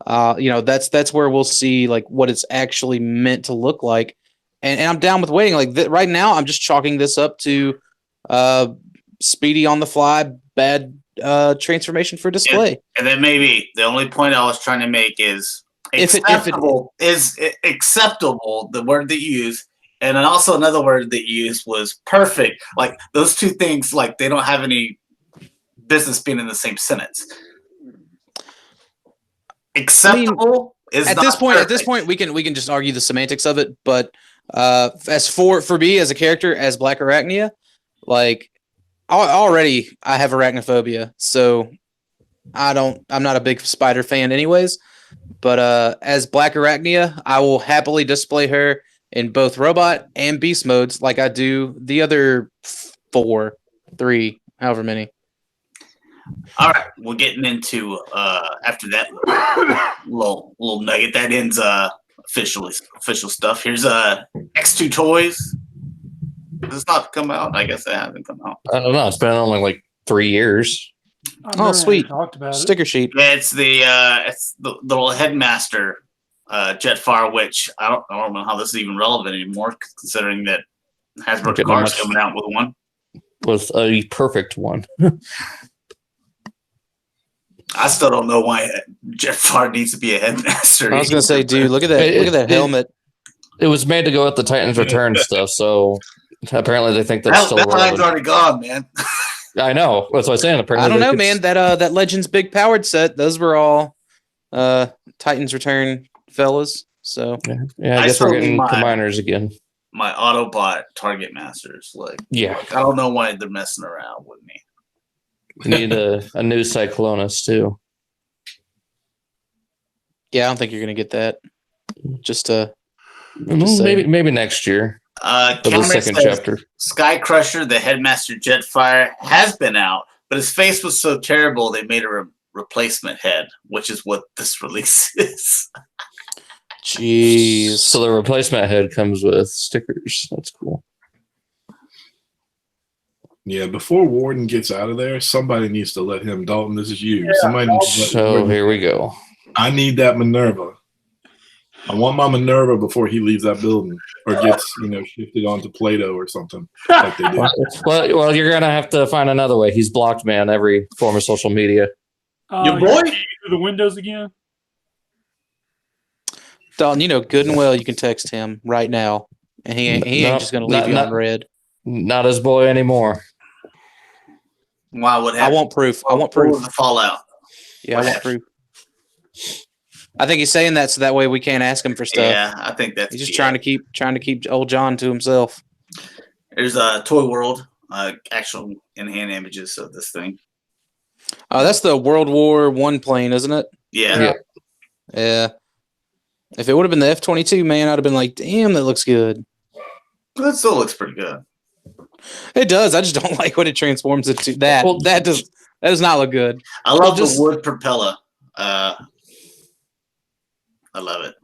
That's where we'll see like what it's actually meant to look like, and I'm down with waiting. Like right now, I'm just chalking this up to speedy on the fly bad transformation for display. And then maybe the only point I was trying to make is acceptable is acceptable, the word that you use, and then also another word that you used was perfect. Like those two things, like they don't have any business being in the same sentence. Acceptable is at not this point. perfect. At this point, we can just argue the semantics of it. But as for me as a character as Black Arachnia, like already I have arachnophobia, so I'm not a big spider fan anyways. But as Black Arachnia, I will happily display her in both robot and beast modes, like I do the other 3, however many. All right, we're getting into after that little nugget that ends official stuff. Here's X2 Toyz. Does this not come out? I guess it hasn't come out. I don't know. It's been only like 3 years. Oh, sweet! Talked about sticker sheet. Yeah, it's the little headmaster Jetfire, which I don't know how this is even relevant anymore, considering that Hasbro Card's coming out with one. With a perfect one. I still don't know why Jetfire needs to be a headmaster. I was gonna say, dude, look at that! Look at that helmet. It was made to go with the Titans Return stuff, so apparently they think that's still relevant. That line's already gone, man. I know. That's what I'm saying. Apparently I don't know, man. That Legends Big Powered set, those were all Titans Return fellas. So yeah, I guess we're getting Combiners again. My Autobot Target Masters, I don't know why they're messing around with me. We need a new Cyclonus too. Yeah, I don't think you're gonna get that. Just say. Maybe next year for the Cameron second says, chapter. Sky Crusher, the Headmaster Jetfire, has been out, but his face was so terrible they made a replacement head, which is what this release is. Jeez. So the replacement head comes with stickers. That's cool. Yeah, before Warden gets out of there, somebody needs to let him. Dalton, this is you. Yeah, Somebody needs to let So Warden. here we go. I need that Minerva. I want my Minerva before he leaves that building or gets, shifted onto Play-Doh or something like they did. Well, you're gonna have to find another way. He's blocked me on every form of social media. Your boy? Through the windows again. Dalton, you know good and well you can text him right now, and he ain't just gonna leave you on red. Not his boy anymore. Why would I want proof. I want proof. The fallout. Yeah, I want proof. I think he's saying that so that way we can't ask him for stuff. Yeah, I think that's. He's just trying to keep old John to himself. There's a Toy World, actual in-hand images of this thing. That's the World War I plane, isn't it? Yeah. Yeah. If it would have been the F-22, man, I'd have been like, damn, that looks good. That still looks pretty good. It does. I just don't like when it transforms into that. Well, that does not look good. I love the wood propeller. I love it.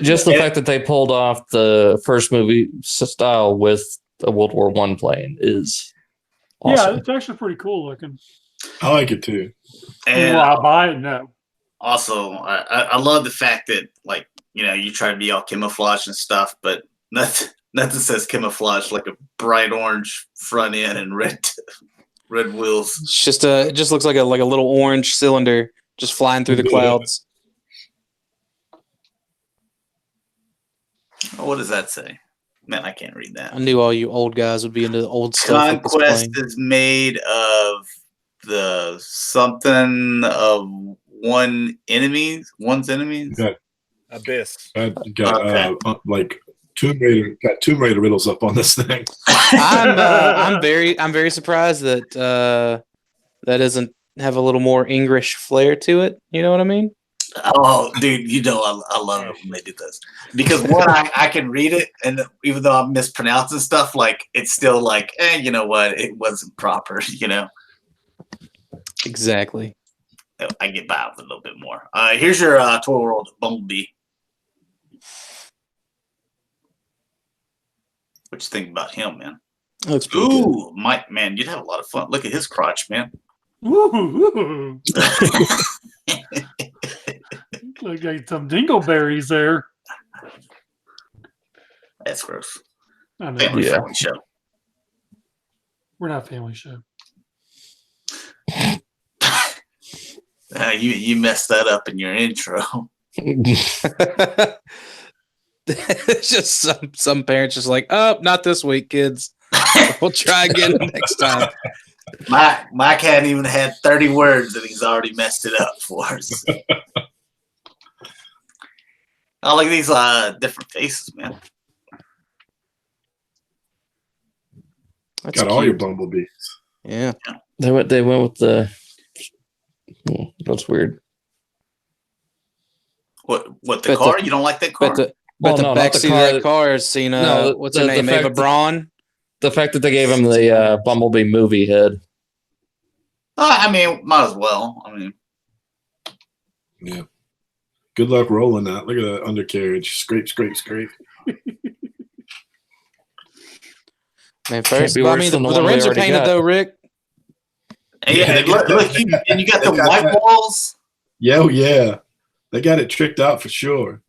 Just the fact that they pulled off the first movie style with a World War I plane is awesome. Yeah, it's actually pretty cool looking. I like it too. And Will I buy it? No. also, I love the fact that, like, you try to be all camouflage and stuff, but nothing says camouflage like a bright orange front end and red wheels. It's just it just looks like a little orange cylinder just flying through the clouds. Oh, what does that say? Man, I can't read that. I knew all you old guys would be into the old stuff. Conquest is made of the something of one's enemies. Got Abyss. like Tomb Raider. Got Tomb Raider riddles up on this thing. I'm very surprised that that doesn't have a little more English flair to it. You know what I mean? Oh, dude, I love it when they do this because one, I can read it, and even though I'm mispronouncing stuff, like it's still like, you know what, it wasn't proper, Exactly. I get by with a little bit more. Here's your Toy World Bumblebee. What you think about him, man? That looks pretty good. Ooh, Mike, man, you'd have a lot of fun. Look at his crotch, man. Ooh. Look like some dingleberries there. That's gross. I know. Family Yeah. friendly show. We're not a family show. You messed that up in your intro. It's just some parents just like, oh, not this week, kids. We'll try again next time. Mike hadn't even had 30 words and he's already messed it up for us. I like these different faces, man. That's Got all cute. your bumblebees. Yeah. They went with the. That's weird. What the Bet car? the- You don't like that car? But Well, the no, not the backseat car. of that car has seen No, what's her the name? fact Ava that- Braun. The fact that they gave him the Bumblebee movie head. I mean, might as well. I mean, Yeah. Good luck rolling that. Look at that undercarriage. Scrape, scrape, scrape. Man, first, be well, I worse mean, than the the one we rims are already painted got. though, Rick. and Yeah, they got look, that- and you got they the got white that. walls. Yeah, oh, yeah. They got it tricked out for sure.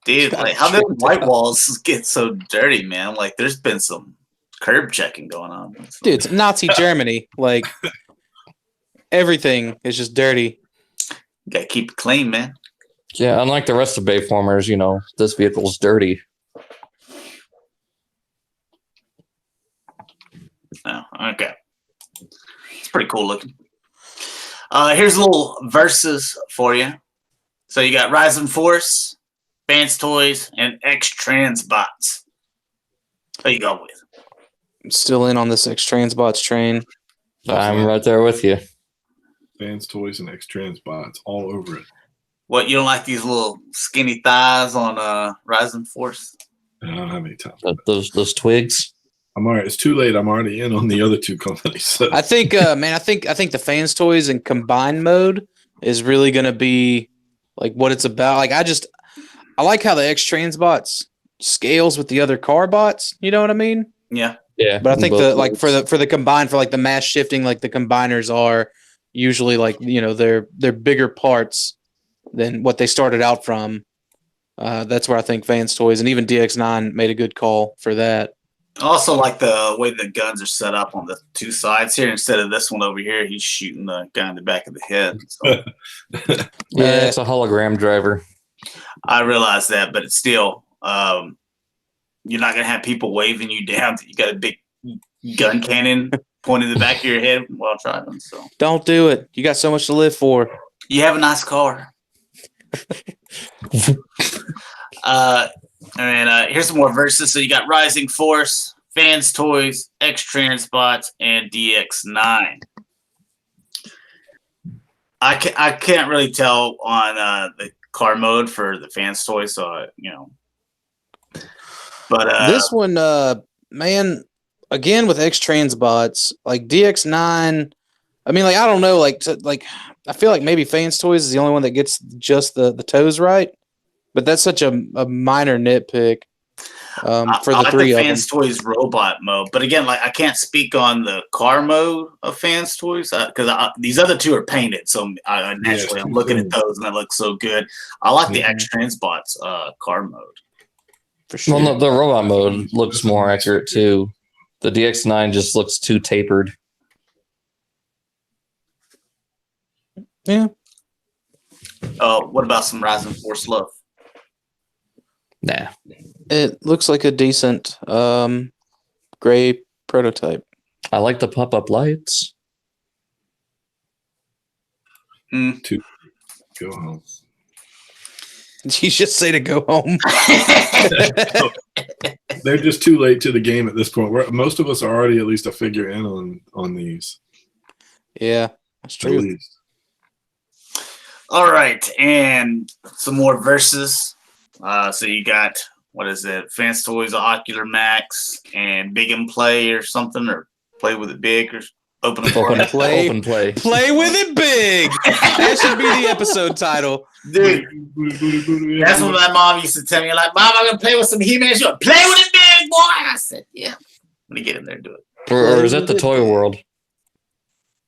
Dude, like, how did white walls get so dirty, man? Like, there's been some curb checking going on. Dude, it's Nazi Germany. Like, everything is just dirty. Gotta keep it clean, man. Yeah, unlike the rest of Bayformers, this vehicle's dirty. Oh, okay. It's pretty cool looking. Here's a little verses for you. So you got Rising Force, Vance Toys, and X-Trans Bots. Who you go with? I'm still in on this X-Transbots train. I'm right there with you. Fans, Toys, and X-Trans bots all over it. What, you don't like these little skinny thighs on Rising Force? I don't have any time. Those twigs. I'm all right. It's too late. I'm already in on the other two companies. So. I think, man, I think the Fans Toys in combined mode is really going to be like what it's about. Like, I like how the X-Trans bots scales with the other car bots. You know what I mean? Yeah. Yeah. But I think for the combined, for like the mass shifting, like the combiners are usually like, you know, they're bigger parts than what they started out from. That's where I think Fans Toys and even DX9 made a good call for that. I also like the way the guns are set up on the two sides here. Instead of this one over here, he's shooting the guy in the back of the head. So. Yeah, it's a hologram driver. I realize that, but it's still, you're not going to have people waving you down. You got a big gun cannon pointing the back of your head while driving. So don't do it. You got so much to live for. You have a nice car. And here's some more verses. So you got Rising Force, Fans Toys, X-Trans bots, and DX9. I can't really tell on the car mode for the Fans Toys, so you know. But this one, man, again with X-Trans bots, like DX9. I mean, like I don't know, like I feel like maybe Fans Toys is the only one that gets just the toes right. But that's such a minor nitpick for the three of them. Fans Toys robot mode, but again, like I can't speak on the car mode of Fans Toys because these other two are painted, so I'm looking at those and that looks so good. I like the X-Trans bots car mode for sure. Well, no, the robot mode looks more accurate too. The DX9 just looks too tapered. Yeah. What about some Rising Force love? Nah. It looks like a decent gray prototype. I like the pop-up lights. To go home. You just say to go home. They're just too late to the game at this point. Most of us are already at least a figure in on these. Yeah, that's true. All right, and some more verses. So you got, what is it? Fans Toys, Ocular Max, and Big and Play or something, or Play with it Big, or Open and Play. Open play. Play with it big. That should be the episode title. Dude, that's what my mom used to tell me. Like, Mom, I'm going to play with some He-Man. She went, play with it big, boy. I said, yeah. I'm going to get in there and do it. Or is that the Toy World?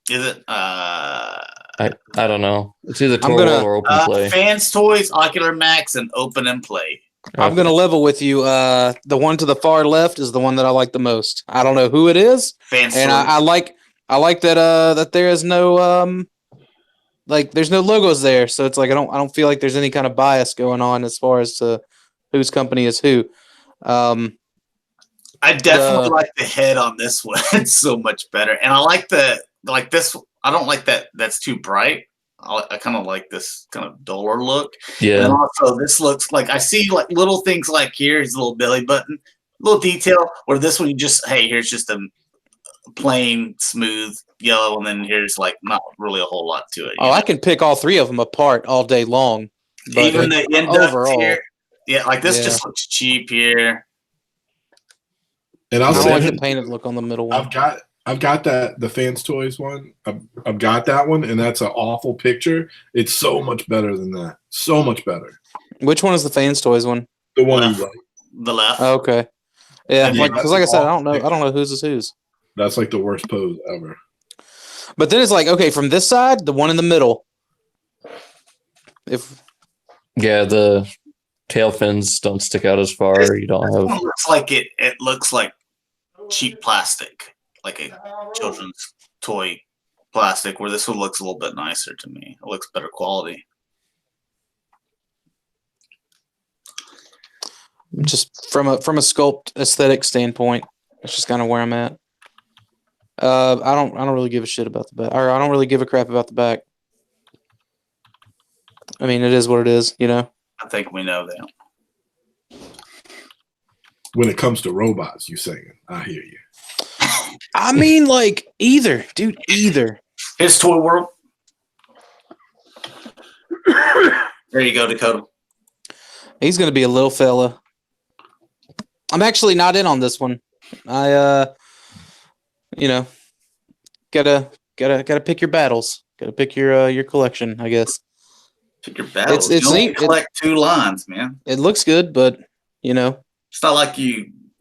Is it? I don't know. It's either Toy World or Open Play. Fans Toys, Ocular Max, and Open and Play. I'm going to level with you. The one to the far left is the one that I like the most. I don't know who it is. Fans and Toys. I like that that there is no there's no logos there, so it's like I don't feel like there's any kind of bias going on as far as to whose company is who. I definitely like the head on this one. It's so much better, and I like this. I don't like that. That's too bright. I kind of like this kind of duller look. Yeah. And also, this looks like I see like little things like here's a little belly button, little detail. Where this one, you just here's just a plain smooth yellow, and then here's like not really a whole lot to it. I can pick all three of them apart all day long. But even the overall here, yeah, like this just looks cheap here. And I I'll say like the painted look on the middle one. I've got the Fans Toys one. I've got that one, and that's an awful picture. It's so much better than that. So much better. Which one is the Fans Toys one? The one you like. The left. Oh, okay. Yeah, Yeah, because like I said, I don't know whose is whose. That's like the worst pose ever. But then it's like, okay, from this side, the one in the middle. The tail fins don't stick out as far. You don't have. It looks like it looks like cheap plastic, like a children's toy plastic. Where this one looks a little bit nicer to me. It looks better quality. Just from a sculpt aesthetic standpoint, that's just kind of where I'm at. I don't really give a shit about the back, or I don't really give a crap about the back. I mean, it is what it is, you know. I think we know that. When it comes to robots, you saying, I hear you. I mean, like either, dude, either. His Toy World. There you go, Dakota. He's going to be a little fella. I'm actually not in on this one. I, gotta pick your battles. Gotta pick your collection, I guess. Pick your battles. It's you only neat. collect 2 lines, man. It looks good, but it's not like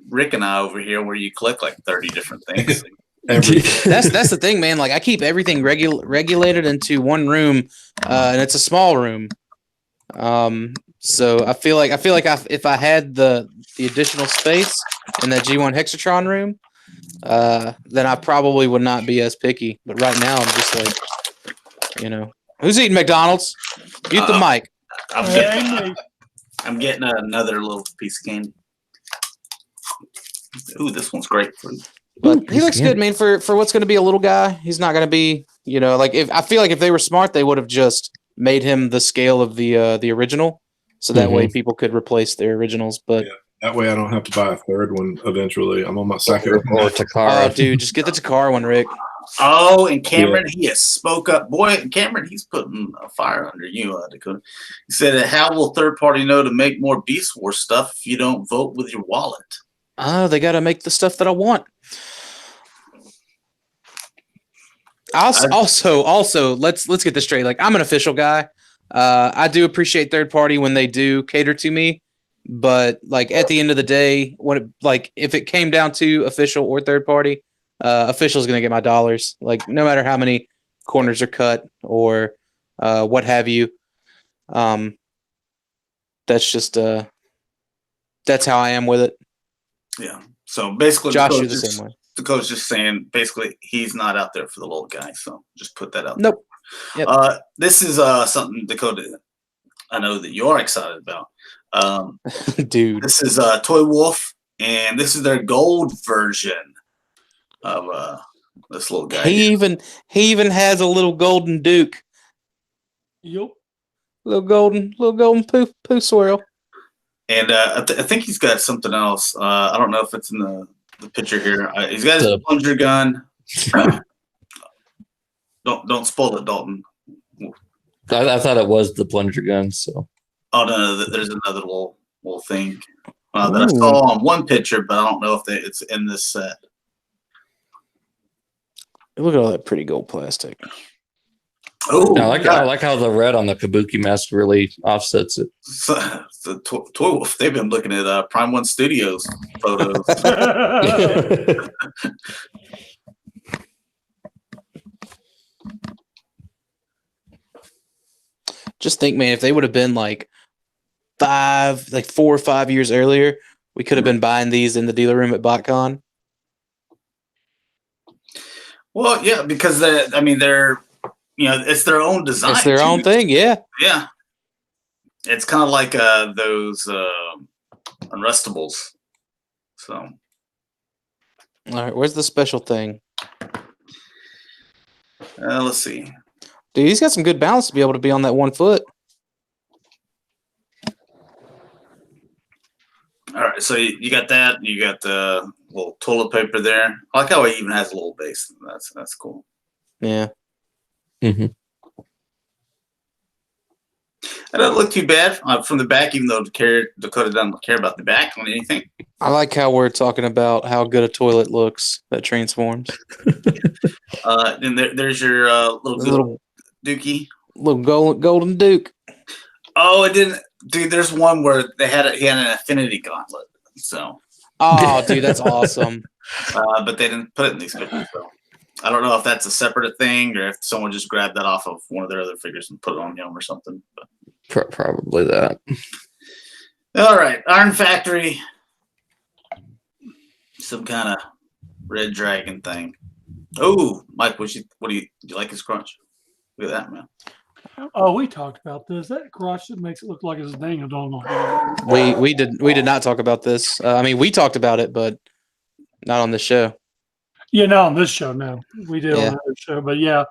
Rick and I over here, where you collect like 30 different things. that's the thing, man. Like I keep everything regulated into one room, and it's a small room. So I feel like if I had the additional space in that G1 Hexatron room, then I probably would not be as picky. But right now, I'm just like, who's eating McDonald's? Mute the mic. I'm getting another little piece of candy. Ooh, this one's grapefruit. But he looks good, man. For what's going to be a little guy, he's not going to be, I feel like if they were smart, they would have just made him the scale of the original, so that way people could replace their originals. But that way, I don't have to buy a third one eventually. I'm on my second. Or Takara. Oh, dude, just get the Takara one, Rick. Oh, and Cameron, he has spoke up. Boy, Cameron, he's putting a fire under you, Dakota. He said, how will third party know to make more Beast Wars stuff if you don't vote with your wallet? Oh, they got to make the stuff that I want. Also, let's get this straight. Like, I'm an official guy. I do appreciate third party when they do cater to me, but like at the end of the day, if it came down to official or third party, official is going to get my dollars. Like, no matter how many corners are cut or what have you. That's just that's how I am with it. Yeah. So basically, Josh, you're the same way. The coach just saying basically he's not out there for the little guy. So just put that out. Nope. There. Yep. This is something, Dakota, I know that you're excited about. Dude. This is Toy Wolf, and this is their gold version of this little guy. He even has a little golden Duke. Yep. Little golden poo swirl. And I think he's got something else. I don't know if it's in the picture here. He's got his plunger gun. Don't spoil it, Dalton. I thought it was the plunger gun. So. Oh no, there's another little thing that I saw on one picture, but I don't know if it's in this set. Look at all that pretty gold plastic. Oh, I like how the red on the Kabuki mask really offsets it. So Toy Wolf, they've been looking at Prime One Studios photos. Just think, man, if they would have been like 4 or 5 years earlier, we could have been buying these in the dealer room at BotCon. Well, yeah, because they're it's their own design. It's their own thing, yeah. Yeah. It's kind of like those Unrustables. So. All right, where's the special thing? Let's see. Dude, he's got some good balance to be able to be on that 1 foot. All right, so you got that. You got the little toilet paper there. I like how he even has a little base. That's cool. Yeah. Mm-hmm. That doesn't look too bad from the back, even though Dakota doesn't care about the back on anything. I like how we're talking about how good a toilet looks that transforms. Then there's your little Dookie. Little golden Duke. Oh, it didn't. Dude, there's one where he had an Affinity Gauntlet. So. Oh, dude, that's awesome. But they didn't put it in these pictures. So I don't know if that's a separate thing or if someone just grabbed that off of one of their other figures and put it on him or something. But. Probably that. All right, Iron Factory. Some kind of red dragon thing. Oh, Mike, do you like his crunch? Look at that, man. Oh, we talked about this. That crotch that makes it look like his name. I don't know. We did not talk about this. We talked about it, but not on this show. Yeah, not on this show. No, we did on another show. But yeah,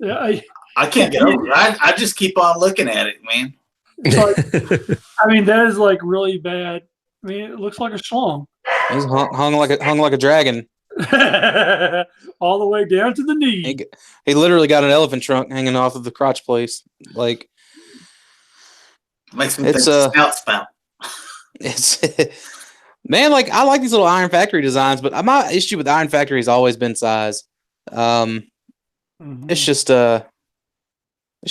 I can't get over it. I just keep on looking at it, man. That is like really bad. I mean, it looks like a schlong. He's hung like a dragon. All the way down to the knee. He literally got an elephant trunk hanging off of the crotch place. Like, Makes me It's, think snout spout. It's man, like I like these little Iron Factory designs, but my issue with Iron Factory has always been size. It's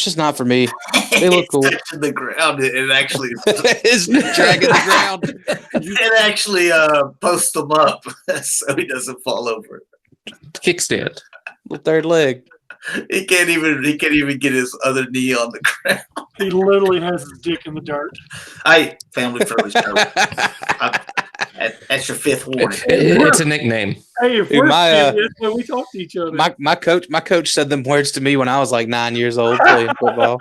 just not for me. They look cool. It's touching the ground. It actually It's dragging the ground. it actually posts them up so he doesn't fall over. Kickstand. Little third leg. He can't even get his other knee on the ground. He literally has his dick in the dirt. Family friendly show. That's your fifth warning. It's a nickname. Hey, if Dude, we're my, kids, that's when we talk to each other. My coach said them words to me when I was like 9 years old playing football.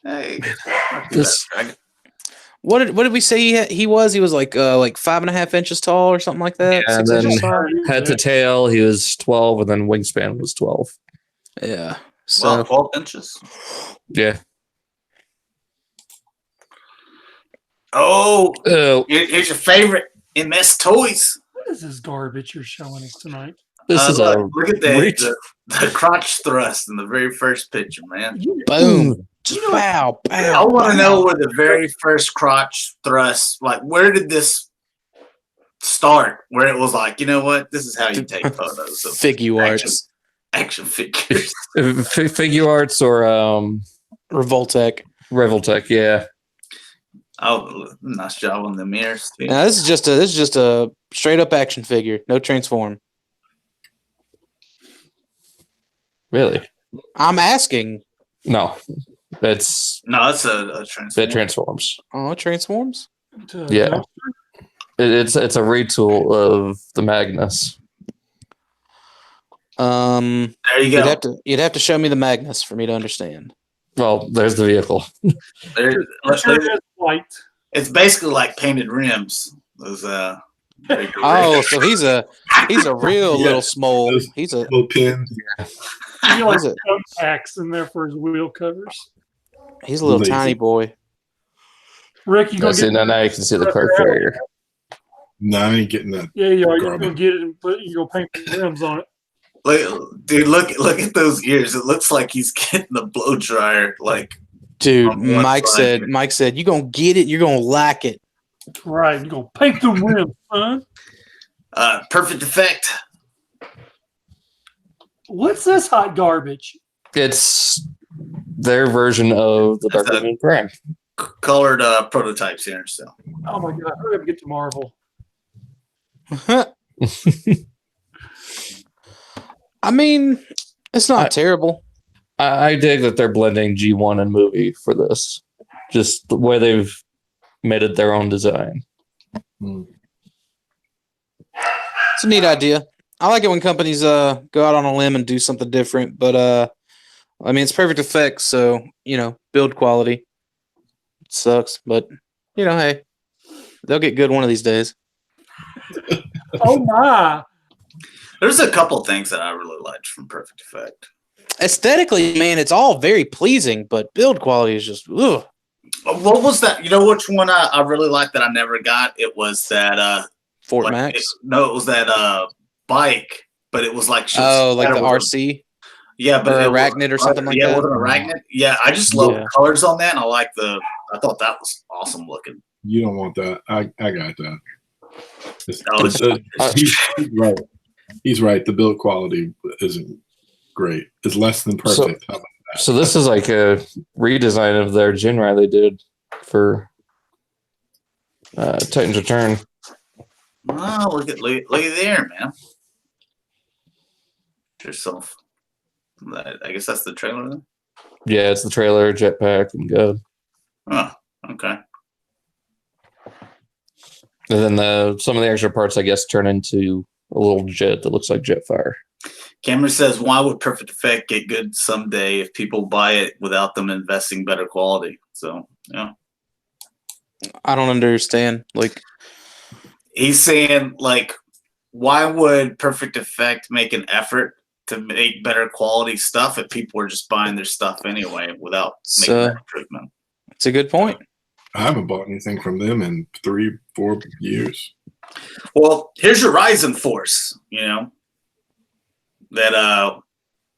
Hey, What did we say he was? He was like 5.5 inches tall or something like that. Yeah, 6 and inches then tall. head to tail, he was 12, and then wingspan was 12. Yeah. So 12 inches. Yeah. Oh, Oh, here's your favorite MS Toyz. What is this garbage you're showing us tonight? this is Look at that. reach. The crotch thrust in the very first picture, man. boom. Just pow, I pow. want to know where the very first crotch thrust, like, where did this start? Where it was like, you know what? This is how you take photos of Figure arts. action figures. Figure arts or Revoltech. Revoltech, yeah. Oh, nice job on the mirrors, too. Now this is just a straight up action figure. No transform. Really? I'm asking. No. It's No, it's a transfer. it transforms. Oh, it transforms? Yeah. It's a retool of the Magnus. There you go. You'd have to show me the Magnus for me to understand. Well, there's the vehicle. It's basically like painted rims. Those Oh, so he's a real little small. Those He's a little pins. He like Is it? thumbtacks in there for his wheel covers. he's a little Lazy. tiny boy. Rick, you gonna get Now you can see the car carrier. No, I ain't getting that. Yeah, you are. You're Garbage. gonna get it and you gonna paint the rims on it. Dude, look at those ears. It looks like he's getting the blow dryer. Like, Dude, On one Mike side. said, you're gonna get it, you're gonna like it. Right, you're gonna paint the rims, son. perfect effect. What's this hot garbage? It's their version of the That's Dark Moon Prime. Colored prototypes here. So Oh my god, hurry up and get to Marvel. I mean, it's not terrible. I dig that they're blending G1 and movie for this. Just the way they've made it their own design. It's a neat idea. I like it when companies go out on a limb and do something different, but I mean, it's perfect effects, so build quality. It sucks, but hey, they'll get good one of these days. Oh my! there's a couple things that I really liked from Perfect Effect. Aesthetically, man, it's all very pleasing, but build quality is just ugh. What was that? You know which one I really liked that I never got? It was that Fort Max. it was that bike, but it was like Like the was RC. Yeah, but Or it was- Arachnid or something like yeah, that? it was an Arachnid. Yeah, I just love Yeah. the colors on that, and I thought that was awesome looking. You don't want that. I got that. No, He's right. He's right. The build quality isn't great. It's less than perfect. How about So this is like a redesign of their Jinrai they did for Titans Return. Oh, look at there, man. Yourself. I guess that's the trailer then. Yeah, it's the trailer, jetpack, and go. Oh, okay. And then some of the extra parts, I guess, turn into a little jet that looks like Jetfire. Cameron says, "Why would Perfect Effect get good someday if people buy it without them investing better quality?" So, yeah, I don't understand. Like, he's saying, like, why would Perfect Effect make an effort to make better quality stuff if people are just buying their stuff anyway without making So- that improvement? it's a good point. I haven't bought anything from them in 3-4 years. Well, here's your Rising Force. That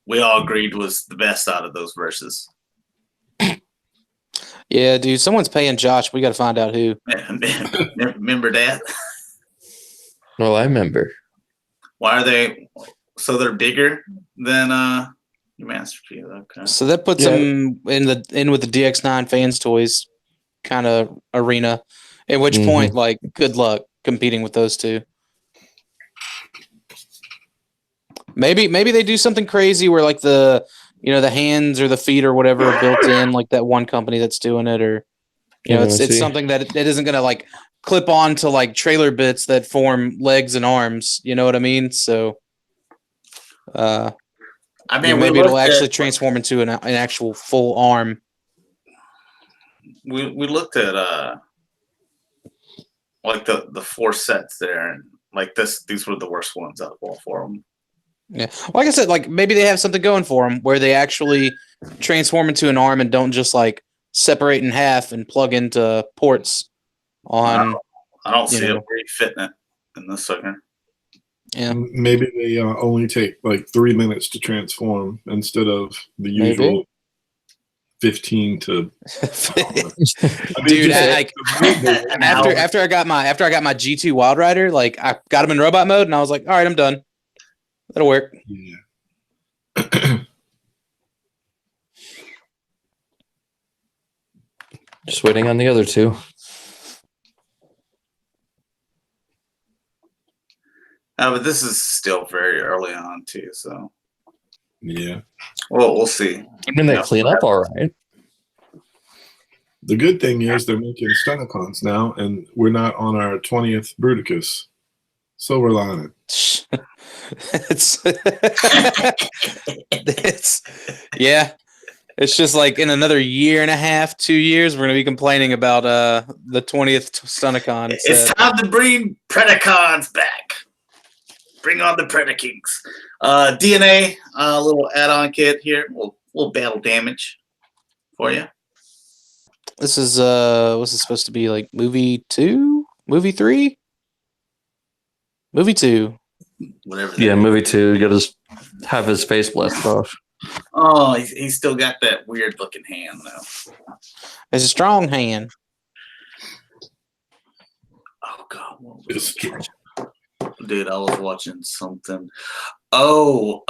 we all agreed was the best out of those verses. Yeah, dude, someone's paying Josh. We got to find out who. Remember that? Well, I remember. Why are they? So they're bigger than your Master Chief. Okay. So that puts them in with the DX9 fans toys kind of arena. At which point, like, good luck competing with those two. Maybe they do something crazy where like the hands or the feet or whatever are built in, like that one company that's doing it, or it's something that isn't gonna like clip on to like trailer bits that form legs and arms. You know what I mean? So, I mean, maybe it'll actually transform into an actual full arm. We looked at like the 4 sets there, and like these were the worst ones out of all 4 of them. Yeah, like I said, like maybe they have something going for them where they actually transform into an arm and don't just like separate in half and plug into ports on. I don't see it really fitting it in this sucker. Yeah, maybe they only take like 3 minutes to transform instead of the usual 15 to. Dude, after I got my G2 Wild Rider, like I got him in robot mode, and I was like, all right, I'm done. That'll work. Yeah. Just waiting on the other 2. But this is still very early on too, so Yeah. well, we'll see. I mean, they clean up all right. The good thing is they're making Stunticons now, and we're not on our 20th Bruticus. Silver lining. It's just like in another year and a half, 2 years, we're gonna be complaining about the 20th Stunticon. It's time to bring Predacons back. Bring on the Predakings. DNA, a little add-on kit here, little battle damage for you. This is what's it supposed to be, like movie 2, movie 3, movie 2. Whatever. Yeah, movie 2. You got to have his face blasted off. Oh, he's still got that weird looking hand though. It's a strong hand. Oh God, what was it? Dude, I was watching something. Oh,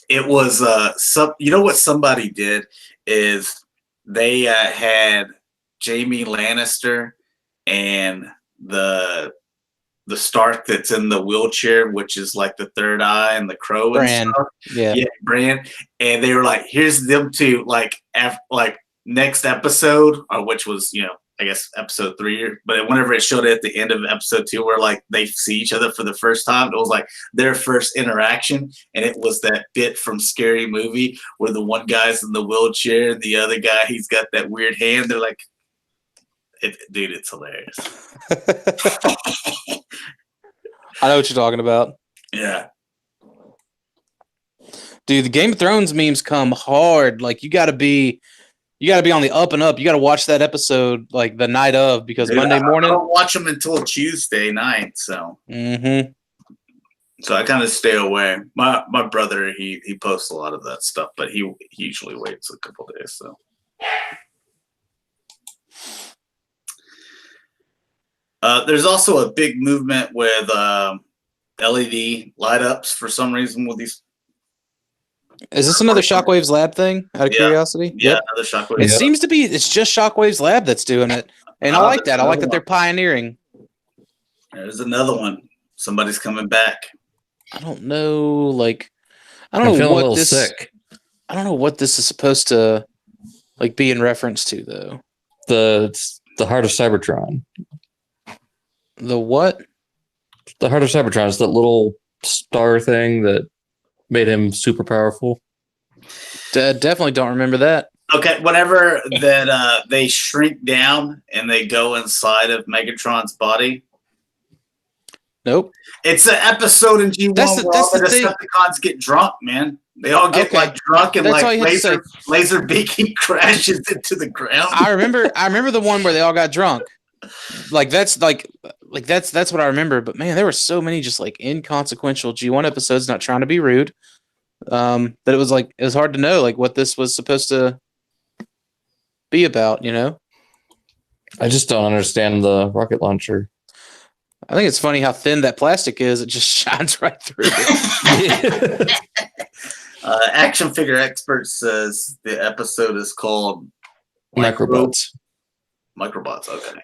it was you know what somebody did is they had Jamie Lannister and the Stark that's in the wheelchair, which is like the third eye and the crow and Bran. stuff. Yeah, Bran. And they were like, here's them two, like next episode, which was, I guess episode 3, but whenever it showed it at the end of episode 2, where like they see each other for the first time, it was like their first interaction, and it was that bit from Scary Movie where the one guy's in the wheelchair and the other guy, he's got that weird hand. They're like, dude, it's hilarious. I know what you're talking about. Yeah, dude, the Game of Thrones memes come hard. Like you got to be on the up and up. You got to watch that episode like the night of, because dude, Monday morning. I don't watch them until Tuesday night, so. So I kind of stay away. My brother, he posts a lot of that stuff, but he usually waits a couple days. So. There's also a big movement with LED light ups for some reason with these. Is this another Shockwave's Lab thing? Out of curiosity, yeah, another Shockwave. It seems to be. It's just Shockwave's Lab that's doing it, and I like that. I like that they're pioneering. There's another one. Somebody's coming back. I don't know. Like, I don't know what this. Sick. I don't know what this is supposed to like be in reference to, though. The Heart of Cybertron. The what? The Heart of Cybertron is that little star thing that made him super powerful. Definitely don't remember that. Okay, whenever that they shrink down and they go inside of Megatron's body. Nope. It's an episode in G1 where all the Decepticons get drunk, man. They all get like drunk and like laser beaking crashes into the ground. I remember the one where they all got drunk. That's what I remember. But man, there were so many just like inconsequential G1 episodes. Not trying to be rude, that it was hard to know like what this was supposed to be about. I just don't understand the rocket launcher. I think it's funny how thin that plastic is. It just shines right through it. Action figure expert says the episode is called Microbots. Microbots. Okay.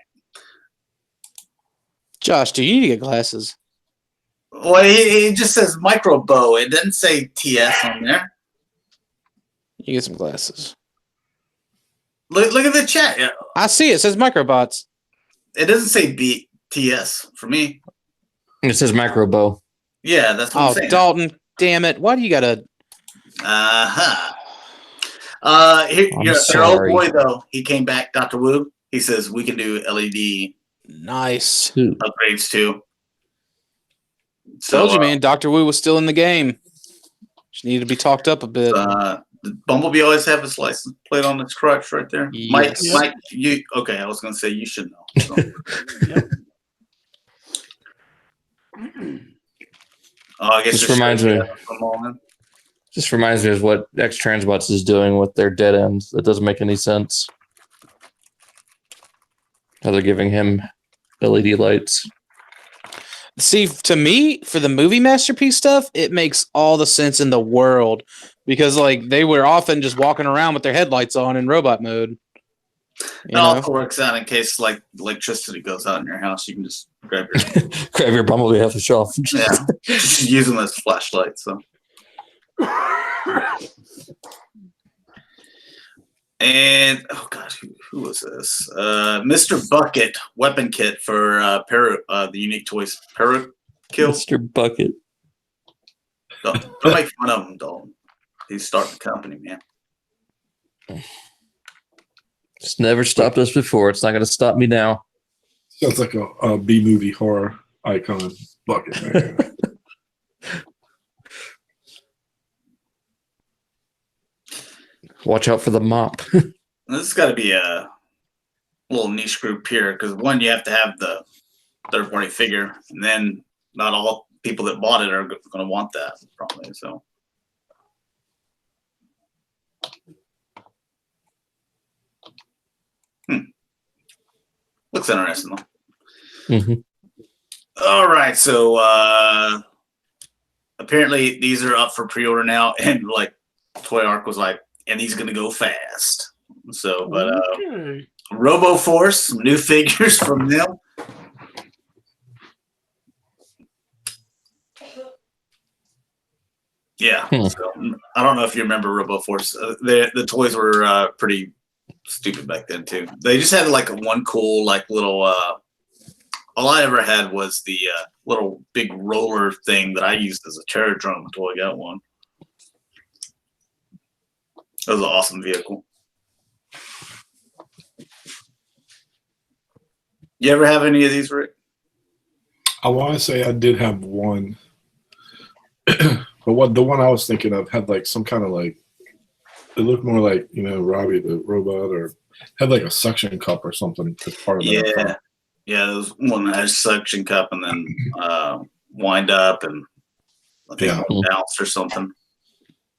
Josh, do you need to get glasses? Well, it just says Microbo. It doesn't say TS on there. You get some glasses. Look at the chat. Yeah. I see it says Microbots. It doesn't say BTS for me. It says Microbo. Yeah, that's what I'm saying. Dalton, damn it. Why do you got to... Uh-huh. I'm Their old sorry. boy, though, he came back, Dr. Wu. He says we can do LED Nice. upgrades, too. Told you, man. Dr. Wu was still in the game. Just needed to be talked up a bit. Did Bumblebee always have his license plate on his crotch right there? Yes. Mike, you okay? I was going to say you should know. So. I guess This reminds me. me. Just reminds me of what X Transbots is doing with their dead ends. That doesn't make any sense. How they're giving him LED lights. See, to me, for the movie masterpiece stuff, it makes all the sense in the world because, like, they were often just walking around with their headlights on in robot mode. It also works out in case, like, electricity goes out in your house. You can just grab your Bumblebee off the shelf. yeah, just use them as flashlights. So. And oh gosh, who was this? Mr. Bucket weapon kit for the Unique Toys Parrot Kill. Mr. Bucket. Don't make fun of him, Dalton. He's starting the company, man. It's never stopped us before. It's not going to stop me now. Sounds like a B movie horror icon bucket. Right? Watch out for the mop. This has got to be a little niche group here because one, you have to have the third-party figure, and then not all people that bought it are going to want that probably. So, looks interesting though. Mm-hmm. All right, so apparently these are up for pre-order now, and like Toy Arc was like, and he's going to go fast. So, but Okay. Robo Force, some new figures from them. Yeah, so, I don't know if you remember Robo Force. The toys were pretty stupid back then too. They just had like one cool like little. All I ever had was the little big roller thing that I used as a terror drum until I got one. That was an awesome vehicle. You ever have any of these, Rick? I want to say I did have one, but the one I was thinking of had like some kind of like, it looked more like, Robbie the robot, or had like a suction cup or something as part of it. Yeah, there was one that had a suction cup and then wind up and I think bounce or something.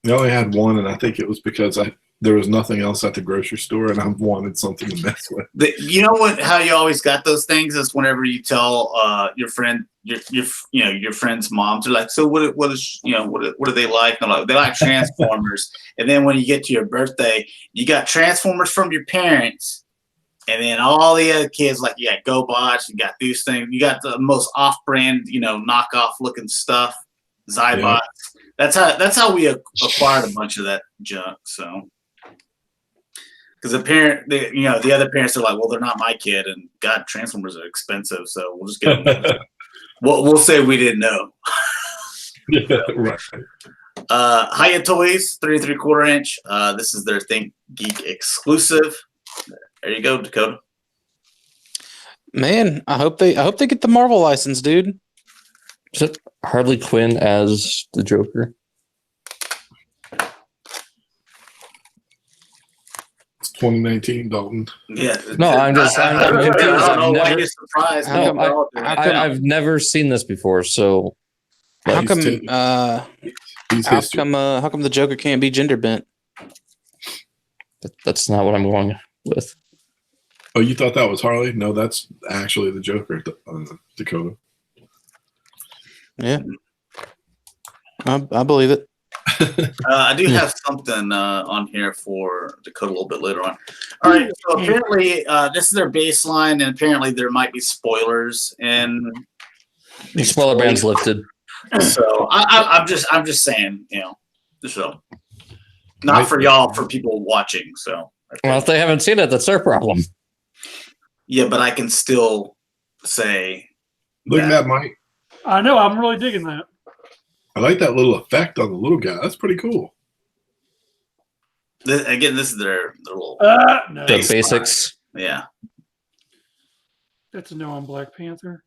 I only had one, and I think it was because there was nothing else at the grocery store, and I wanted something to mess with. You know what? How you always got those things is whenever you tell your friend, your friend's moms are like, so what do they like? And they're like, they like Transformers. And then when you get to your birthday, you got Transformers from your parents, and then all the other kids like you got GoBots, you got these things, you got the most off-brand, knockoff looking stuff, Zybots. Yeah. That's how we acquired a bunch of that junk. So, because the other parents are like, well, they're not my kid, and God, Transformers are expensive, so we'll just get them. we'll say we didn't know. Yeah, right. Hiya Toys, 3¾ inch. This is their Think Geek exclusive. There you go, Dakota. Man, I hope they get the Marvel license, dude. Is it Harley Quinn as the Joker? It's 2019, Dalton. Yeah. No, I'm confused. I don't know why you're surprised. I've never seen this before, so How come He's How history. come the Joker can't be gender bent? That's not what I'm going with. Oh, you thought that was Harley? No, that's actually the Joker, Dakota. Yeah, I believe it. I do have something on here for Dakota a little bit later on. All right, so apparently this is their baseline, and apparently there might be spoilers in The spoiler band's lifted. So I'm just saying, so not for y'all, for people watching. So Well, if they haven't seen it, that's their problem. yeah, but I can still say. Look at that, Mike. I know. I'm really digging that. I like that little effect on the little guy. That's pretty cool. This is their little No. The basics. yeah. That's a no on Black Panther.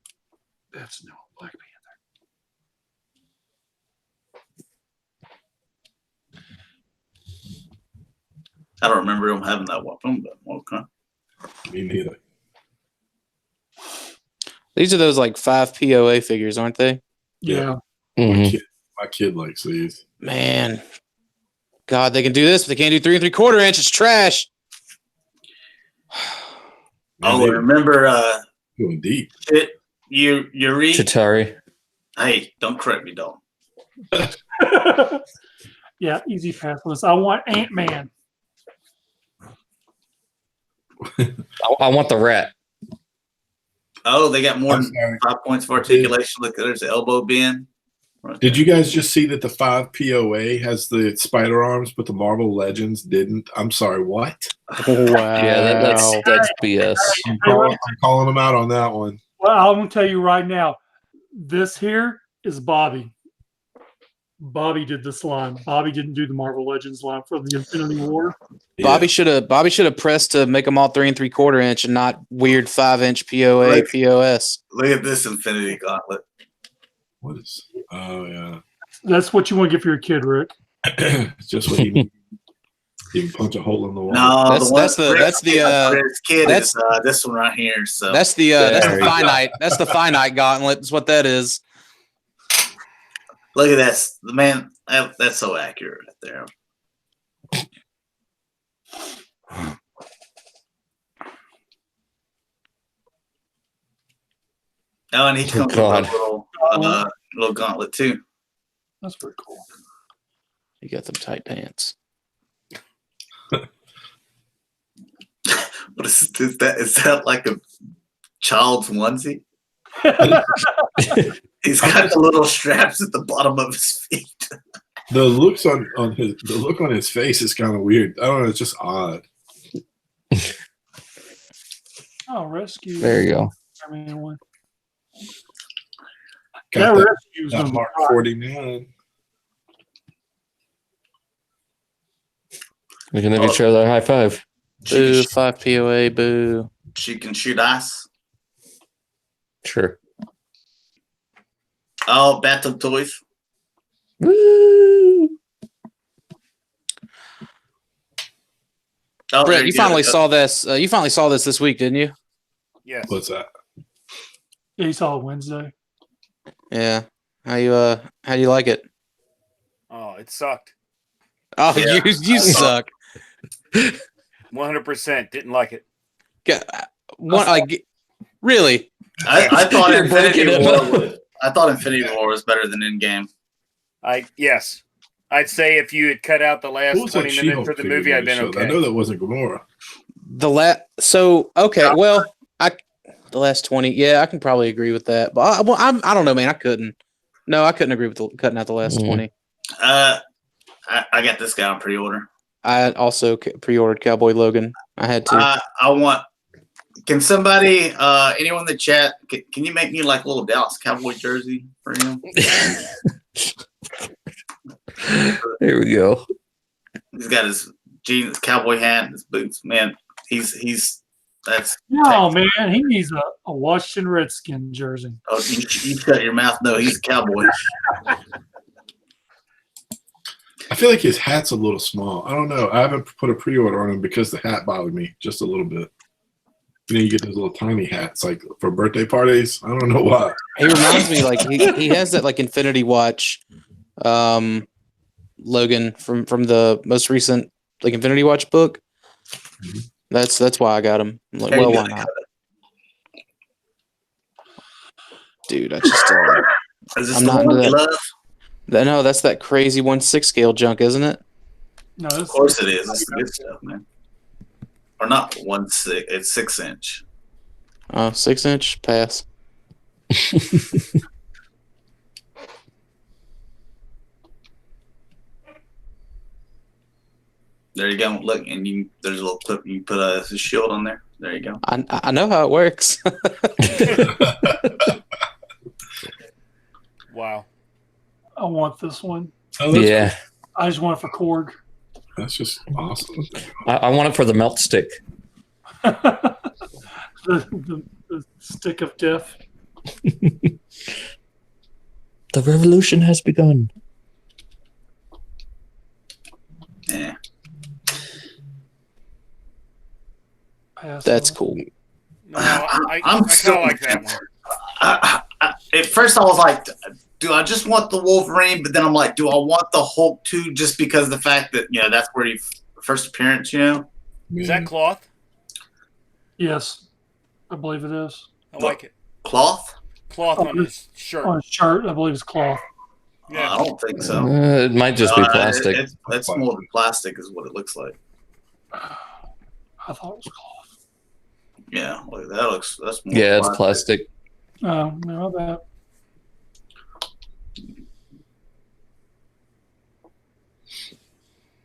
That's a no on Black Panther. I don't remember them having that weapon, but okay. Me neither. These are those like 5 POA figures, aren't they? Yeah. Mhm. My kid likes these. Man, God, they can do this, but they can't do 3 3/4 inch. It's trash. Oh, Man, remember going deep. you read. Chitauri. Hey, don't correct me, Dalton. Yeah, easy pass on this. I want Ant-Man. I want the rat. Oh, they got more I'm than sorry. 5 points of articulation. Look, there's the elbow bend. Did you guys just see that the 5 POA has the spider arms, but the Marvel Legends didn't? I'm sorry, what? Wow. Yeah, that's BS. I'm calling them out on that one. Well, I'm going to tell you right now. This here is Bobby. Bobby did this line. Bobby didn't do the Marvel Legends line for the Infinity War. Bobby should have pressed to make them all 3 3/4 inch and not weird 5 inch POA Right. POS. Look at this Infinity Gauntlet. What is? Oh yeah, That's what you want to get for your kid, Rick. it's just what he needs. He can punch a hole in the wall. No, That's the kid that's- is this one right here. So That's the There you go. finite. That's the finite gauntlet. Is what that is. look at that, the man. That's so accurate right there. Oh, and he comes with God. a little gauntlet too. That's pretty cool. You got them tight pants. What is that? Is that like a child's onesie? He's got the little straps at the bottom of his feet. The looks the look on his face is kind of weird. I don't know. It's just odd. Oh, rescue. There you go. Spider-Man one. Got That that, rescue's that gonna be Mark hot. 49. We can give each other a high five. Boo, 5 POA, boo. She can shoot ice. Sure. Oh, bathtub toys. Woo! Oh, there Brett, you go. finally saw this. You finally saw this week, didn't you? Yes. What's that? Yeah, you saw it Wednesday. Yeah. How you like it? Oh, it sucked. Oh, Yeah. you suck. 100% didn't like it. Really? I thought You're breaking Infinity it. War was. I thought Infinity War was better than Endgame. Yes. I'd say if you had cut out the last Who was that 20 minutes She-Hulk for the figure movie, that I'd been showed? okay. I know that wasn't Gamora. The last 20. Yeah, I can probably agree with that. But I don't know, man. I couldn't. No, I couldn't agree with cutting out the last 20. I got this guy on pre-order. I also pre-ordered Cowboy Logan. I had to. I want. Can somebody, anyone in the chat, can you make me like a little Dallas Cowboy jersey for him? There we go. He's got his jeans, cowboy hat, his boots. Man, that's. No, man, he needs a Washington Redskin jersey. Oh, you shut your mouth. No, he's a cowboy. I feel like his hat's a little small. I don't know. I haven't put a pre-order on him because the hat bothered me just a little bit. You know, you get those little tiny hats like for birthday parties. I don't know why. He reminds me like he has that like Infinity Watch Logan from the most recent like Infinity Watch book. That's why I got him. I'm like, There you well, go, why not? Dakota. Dude, I just Is this I'm the not one into you that. love? No, that's that crazy 1/6 scale junk, isn't it? No, Of course it is. It's the good stuff, man. Or not 1/6. It's 6-inch. Oh, 6-inch pass. There you go. Look, and there's a little clip. You put a shield on there. There you go. I know how it works. Wow. I want this one. Oh, that's, Yeah, I just want it for Korg. that's just awesome. I want it for the melt stick. the stick of death. The revolution has begun. Yeah. That's cool. No, I I'm kind still- of like that one. At first, I was like, do I just want the Wolverine? But then I'm like, do I want the Hulk too? Just because the fact that that's where he first appearance. Is that cloth? Yes, I believe it is. I like it. Cloth? Cloth on his shirt. On his shirt, I believe it's cloth. Yeah. I don't think so. It might just be plastic. It's more than plastic, is what it looks like. I thought it was cloth. Yeah, look, that's more. Yeah, it's plastic. Oh, no, that.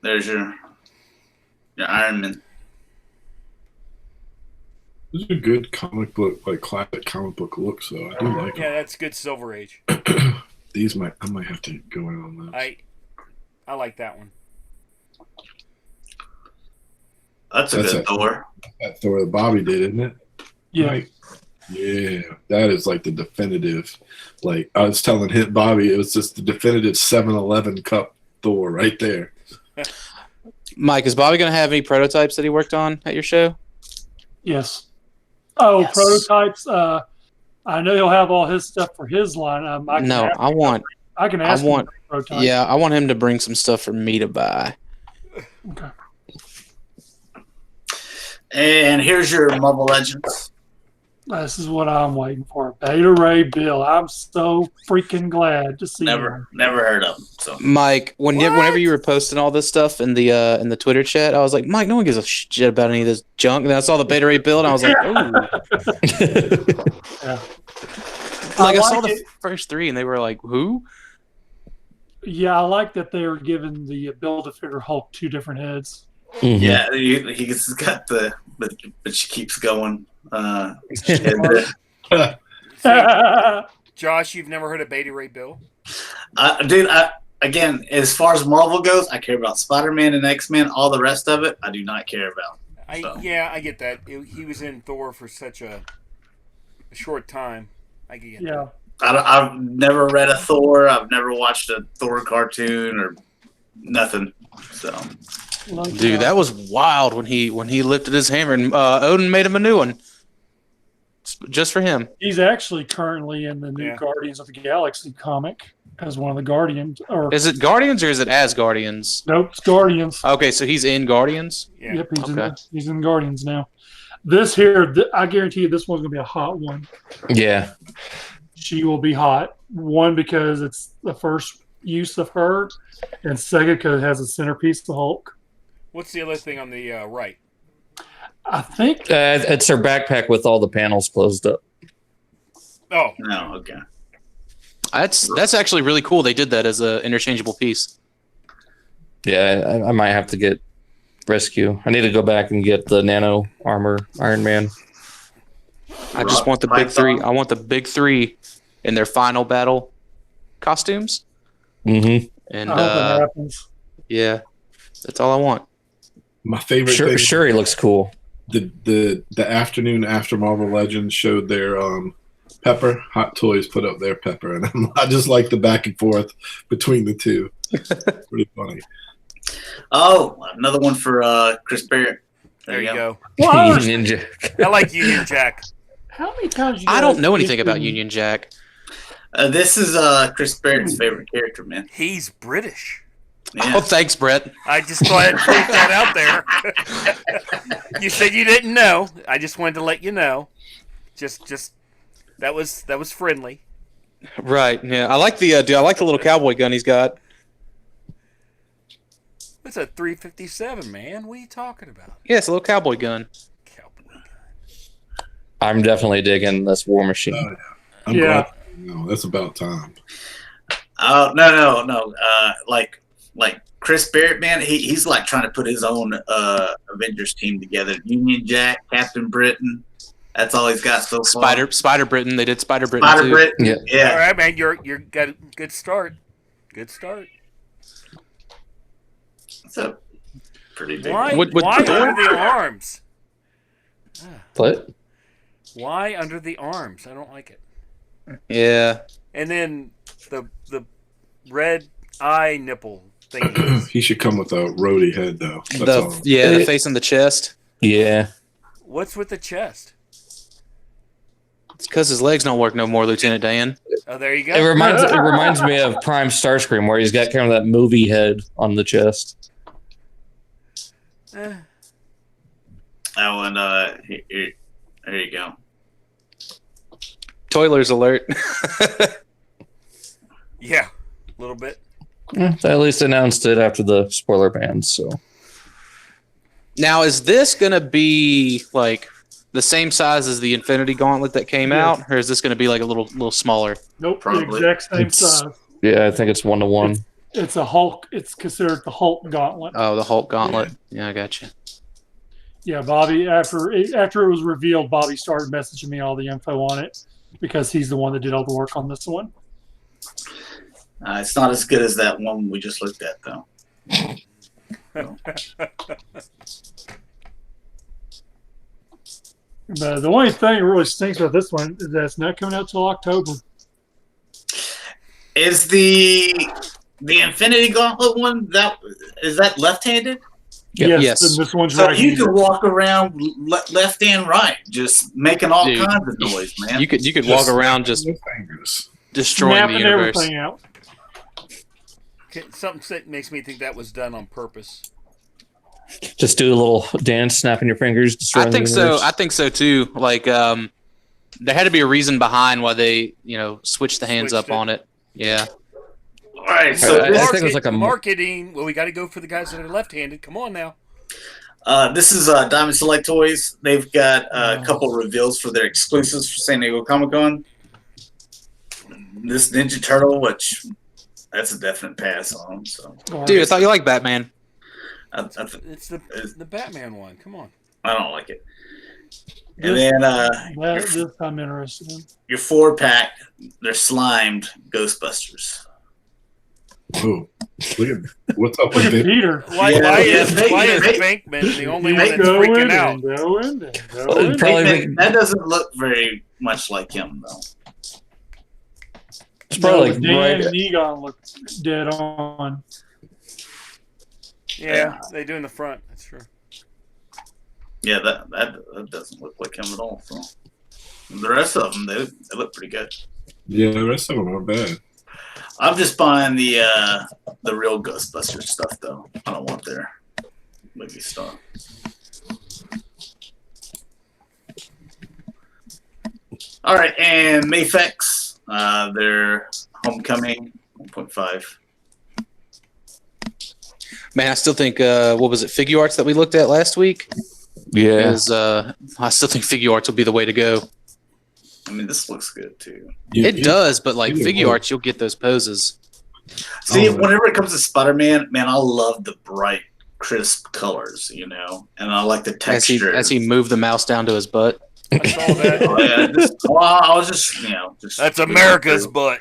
There's your Iron Man. This is a good comic book, like classic comic book looks, though. I do like Yeah, that's good Silver Age. them. These I might have to go in on that. I like that one. That's a That's good it. Thor. That Thor that Bobby did, isn't it? Yeah. Right. Yeah, that is like the definitive. Like I was telling Hit Bobby, it was just the definitive 7-Eleven cup Thor right there. Mike, is Bobby going to have any prototypes that he worked on at your show? Yes. Oh, Yes. prototypes. I know he'll have all his stuff for his line. I can No, ask I want. him for prototypes. Yeah, I want him to bring some stuff for me to buy. Okay. And here's your Marvel Legends. This is what I'm waiting for. Beta Ray Bill. I'm so freaking glad to see him. Never heard of them. So Mike, whenever you were posting all this stuff in the Twitter chat, I was like, Mike, no one gives a shit about any of this junk. And then I saw the Beta Ray build, and I was like, oh. Yeah. Like I saw like the it. first three, and they were like, who? Yeah, I like that they were giving the Build-A-Figure Hulk two different heads. Mhm. yeah, he's got but she keeps going. Josh, you've never heard of Beta Ray Bill? Dude, again, as far as Marvel goes, I care about Spider-Man and X-Men. All the rest of it, I do not care about. Yeah, I get that. He was in Thor for such a short time. I get Yeah. I've never read a Thor. I've never watched a Thor cartoon or nothing. So, Dude, that was wild when he lifted his hammer and Odin made him a new one. Just for him. He's actually currently in the new Yeah. Guardians of the Galaxy comic as one of the Guardians. Or Is it Guardians or is it as Guardians? nope, it's Guardians. Okay, so he's in Guardians. Yeah. Yep, Okay. he's in Guardians now. This here, I guarantee you, this one's gonna be a hot one. Yeah. She will be hot. One, because it's the first use of her, and second, because it has a centerpiece, the Hulk. What's the other thing on the right? I think It's her backpack with all the panels closed up. Oh, no, okay. That's actually really cool. They did that as an interchangeable piece. Yeah, I might have to get Rescue. I need to go back and get the Nano Armor Iron Man. I just want the big three. I want the big three in their final battle costumes. Mm-hmm. And I hope that happens. yeah, that's all I want. My favorite thing. Sure, he looks cool. The afternoon after Marvel Legends showed their Pepper. Hot Toys put up their Pepper, and I just like the back and forth between the two. Pretty funny. Oh, another one for Chris Barrett. there you go. Well, I was- Ninja. I like Union Jack. how many times? I don't know anything about Union Jack. This is Chris Barrett's favorite character, man. He's British. Yeah. Oh, thanks, Brett. I just thought I'd point that out there. You said you didn't know. I just wanted to let you know. Just that was friendly. Right. Yeah. I like the dude. I like the little cowboy gun he's got. It's a 357, man. What are you talking about? Yeah, it's a little cowboy gun. Cowboy gun. I'm definitely digging this War Machine. Oh, yeah. I'm Yeah. glad. No, that's about time. Oh no. Like Chris Barrett, man, he's like trying to put his own Avengers team together. Union Jack, Captain Britain. That's all he's got so far. Spider Britain. They did Spider Britain Spider too. Britain. Yeah. Yeah. All right, man. You're got a good start. Good start. That's a pretty big. Why? What- Why under the arms? What? Why under the arms? I don't like it. Yeah. And then the red eye nipple thing. He should come with a roadie head, though. That's all. The face and the chest. Yeah. What's with the chest? It's because his legs don't work no more, Lieutenant Dan. Oh, there you go. It reminds me of Prime Starscream, where he's got kind of that movie head on the chest. Eh. Oh, and here you go. Toilers alert. Yeah, a little bit. They at least announced it after the spoiler ban, so. Now, is this going to be like the same size as the Infinity Gauntlet that came out, or is this going to be like a little smaller? Nope, Probably. the exact same It's- size. Yeah, I think it's 1-to-1. It's a Hulk. It's considered the Hulk Gauntlet. Oh, the Hulk Gauntlet. Yeah, I got you. Yeah, Bobby. After it was revealed, Bobby started messaging me all the info on it because he's the one that did all the work on this one. It's not as good as that one we just looked at, though. But the only thing that really stinks about this one is that it's not coming out till October. Is the Infinity Gauntlet one that left-handed? Yep. Yes. and this one's So right. you could walk around left and right, just making all Dude. kinds of noise, man. You could walk around just With fingers. destroying the snapping universe. everything out. Something that makes me think that was done on purpose. Just do a little dance, snapping your fingers. destroying I the think so. universe. I think so too. Like, there had to be a reason behind why they, switched the hands Switched up it. on it. Yeah. All right, so I think it was like a- marketing. Well, we got to go for the guys that are left-handed. Come on now. this is Diamond Select Toys. They've got a couple reveals for their exclusives for San Diego Comic-Con. This Ninja Turtle, which that's a definite pass on. So Dude, I thought you liked Batman. It's the Batman one. Come on. I don't like it. And then This I'm interested in. your 4-pack, they're slimed Ghostbusters. Oh, look at what's up Look with at it. Peter. Why is Bankman the only one that's Go freaking in out? and go in and go Well, in. probably That doesn't look very much like him, though. It's probably like Dan right. and Egon look dead on. Yeah, they do in the front. That's true. Yeah, that doesn't look like him at all. So the rest of them, they look pretty good. Yeah, the rest of them are bad. I'm just buying the real Ghostbusters stuff, though. I don't want their movie stuff. All right, and Mayfex, their Homecoming 1.5. Man, I still think what was it, Figure Arts that we looked at last week? Yeah. I still think Figure Arts will be the way to go. I mean, this looks good too. It does, but like either Figure way. Arts, you'll get those poses. See, Oh, whenever it comes to Spider-Man, man, I love the bright, crisp colors, and I like the As texture. he moved the mouse down to his butt. I saw that. Oh, yeah, I was just. That's America's butt.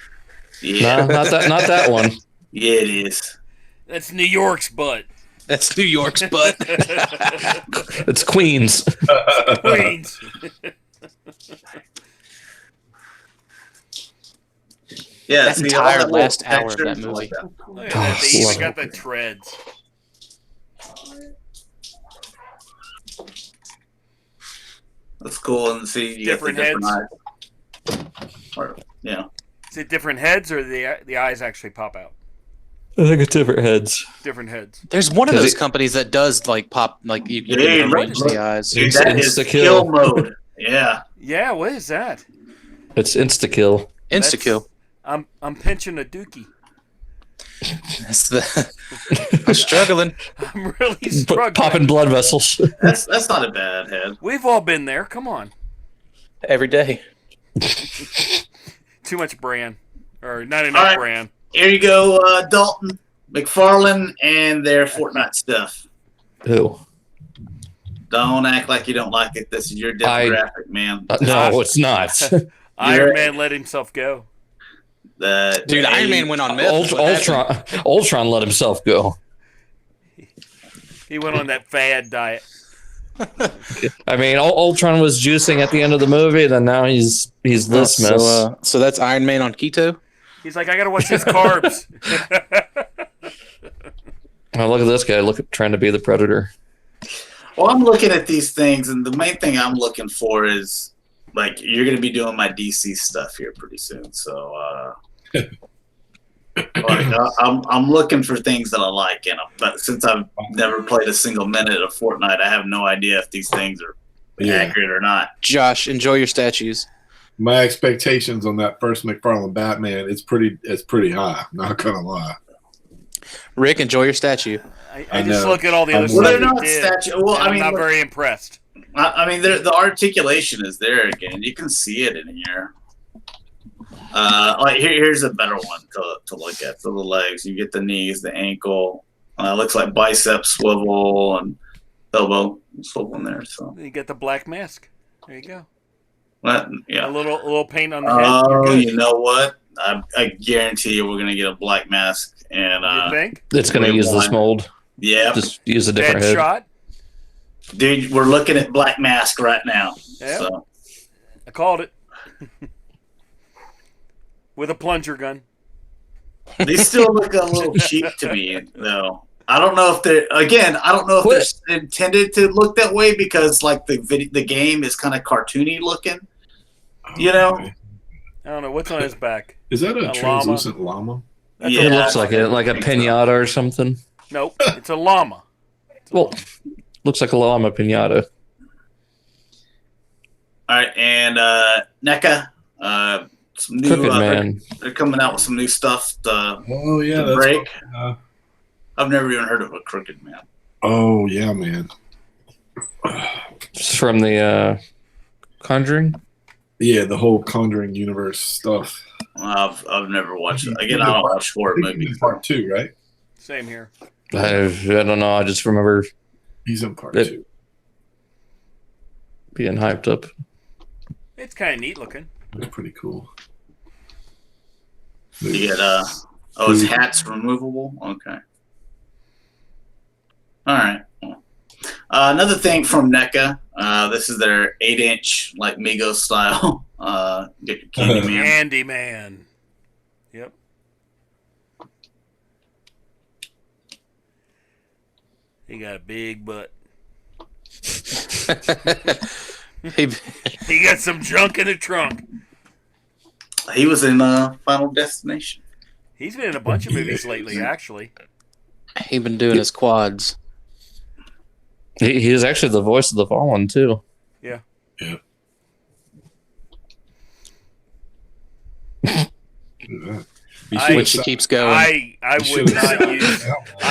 Yeah, No, not that one. yeah, it is. That's New York's butt. That's New York's butt. It's Queens. Queens. Yeah, That see, entire all little last hour of textures, that I movie. like that. Look at that. They even got the treads. That's cool, and see you Different got the different eyes. Or, yeah, Is it different heads or the eyes actually pop out? I think it's different heads. Different heads. There's one of those companies that does like pop, like you can Dude, arrange look. the eyes. Dude, It's that is insta-kill. kill mode. Yeah. Yeah, what is that? It's insta kill. Insta kill. I'm pinching a dookie. That's the. I'm struggling. I'm really struggling. Popping blood vessels. That's not a bad head. We've all been there. Come on. Every day. Too much brand. Or not enough right. brand. Here you go, Dalton, McFarlane, and their Fortnite stuff. Who? Don't act like you don't like it. This is your demographic, man. No, it's not. Iron Man let himself go. Dude, Iron Man went on meth. Ultron let himself go. He went on that fad diet. I mean, Ultron was juicing at the end of the movie, then now he's this mess. So that's Iron Man on keto? He's like, I gotta watch his carbs. Oh, look at this guy trying to be the Predator. Well, I'm looking at these things, and the main thing I'm looking for is, like, you're going to be doing my DC stuff here pretty soon. So, I'm looking for things that I like in them. But since I've never played a single minute of Fortnite, I have no idea if these things are accurate or not. Josh, enjoy your statues. My expectations on that first McFarlane Batman, it's pretty high. Not gonna lie. Rick, enjoy your statue. I just look at all the other Well, stuff they're he not did, statue. Well, and I'm not very impressed. I mean, the articulation is there again. You can see it in here. Like here's a better one to look at. For the legs, you get the knees, the ankle. Looks like bicep swivel and elbow swivel in there. So You get the black mask. There you go. yeah. A little paint on the head. Oh, you know what? I guarantee you, we're gonna get a black mask, and You think? It's going to use this mold. Yeah, Just use a different head. Deadshot. dude, we're looking at black mask right now. Yeah. So. I called it. With a plunger gun. They still look a little cheap to me, though. I don't know if they're they're intended to look that way because like the game is kind of cartoony looking, you know. I don't know what's on his back. Is that a translucent llama? llama? That's Yeah. It a looks llama. like a pinata or something. Nope, it's a llama. Well, looks like a llama pinata. All right, and NECA, some new. Crooked Man. They're coming out with some new stuff Oh yeah, to that's break. uh, I've never even heard of a Crooked Man. oh yeah, man. It's from the Conjuring. Yeah, the whole Conjuring universe stuff. I've never watched it. Again, I don't watch horror I think he's movies. in part 2, right? Same here. I don't know. I just remember He's in part It- 2. being hyped up. It's kind of neat looking. That's pretty cool. You get his hat's removable. Okay. All right. Well, another thing from NECA. This is their 8-inch like Migos style. Get your Candyman. Candyman. Yep. He got a big butt. He got some junk in the trunk. He was in Final Destination. He's been in a bunch of movies lately, actually. He been doing his quads. He is actually the voice of the Fallen too. Yeah. Yeah. Which he keeps going. I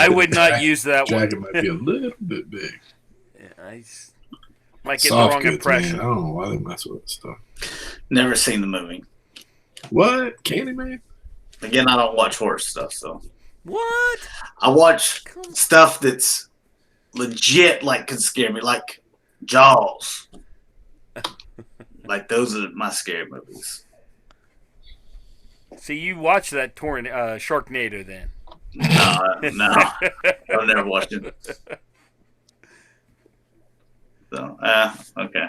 would not use that one. Jacket might be a little bit big. I might get Soft the wrong goods, impression. man. I don't know why they mess with that stuff. Never seen the movie. What? Candyman? Again, I don't watch horror stuff, so What? I watch stuff that's legit, like could scare me, like Jaws. Like those are my scary movies. See, you watch that Sharknado then. No, I've never watched it. So, okay.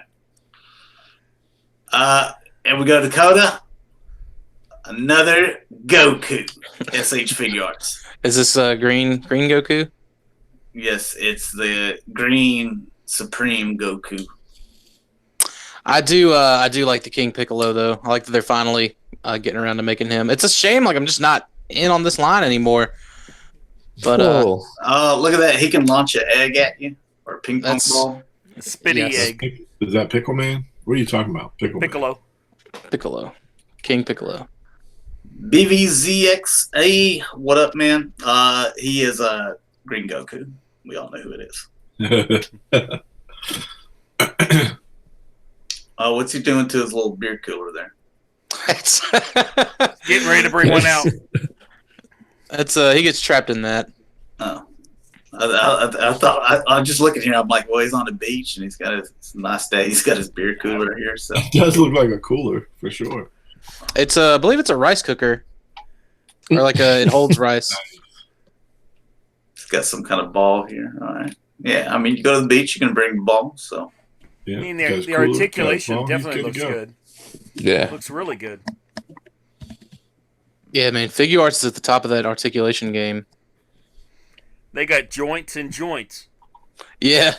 And we go to Dakota. Another Goku. SH Figure Arts. Is this green Goku? Yes, it's the green Supreme Goku. I do like the King Piccolo though. I like that they're finally getting around to making him. It's a shame, like I'm just not in on this line anymore. But Whoa. Look at that. He can launch an egg at you or a ping pong That's- ball. Spitty Yes. egg. Is that Pickle Man? What are you talking about? Pickle Man. Piccolo. Piccolo, King Piccolo. BVZXA, what up, man? He is Green Goku. We all know who it is. What's he doing to his little beer cooler there? Getting ready to bring one out. That's he gets trapped in that. Oh, I thought I just looking here. I'm like, well, he's on the beach and he's got it's a nice day. He's got his beer cooler here, so It does look like a cooler for sure. It's I believe it's a rice cooker, or like it holds rice. he's got some kind of ball here. All right, yeah. I mean, you go to the beach, you can bring the ball. So Yeah, I mean, got his the cooler, articulation got his ball, definitely he's looks to go. good. Yeah. Looks really good. Yeah, man. Figure Arts is at the top of that articulation game. They got joints and joints. Yeah.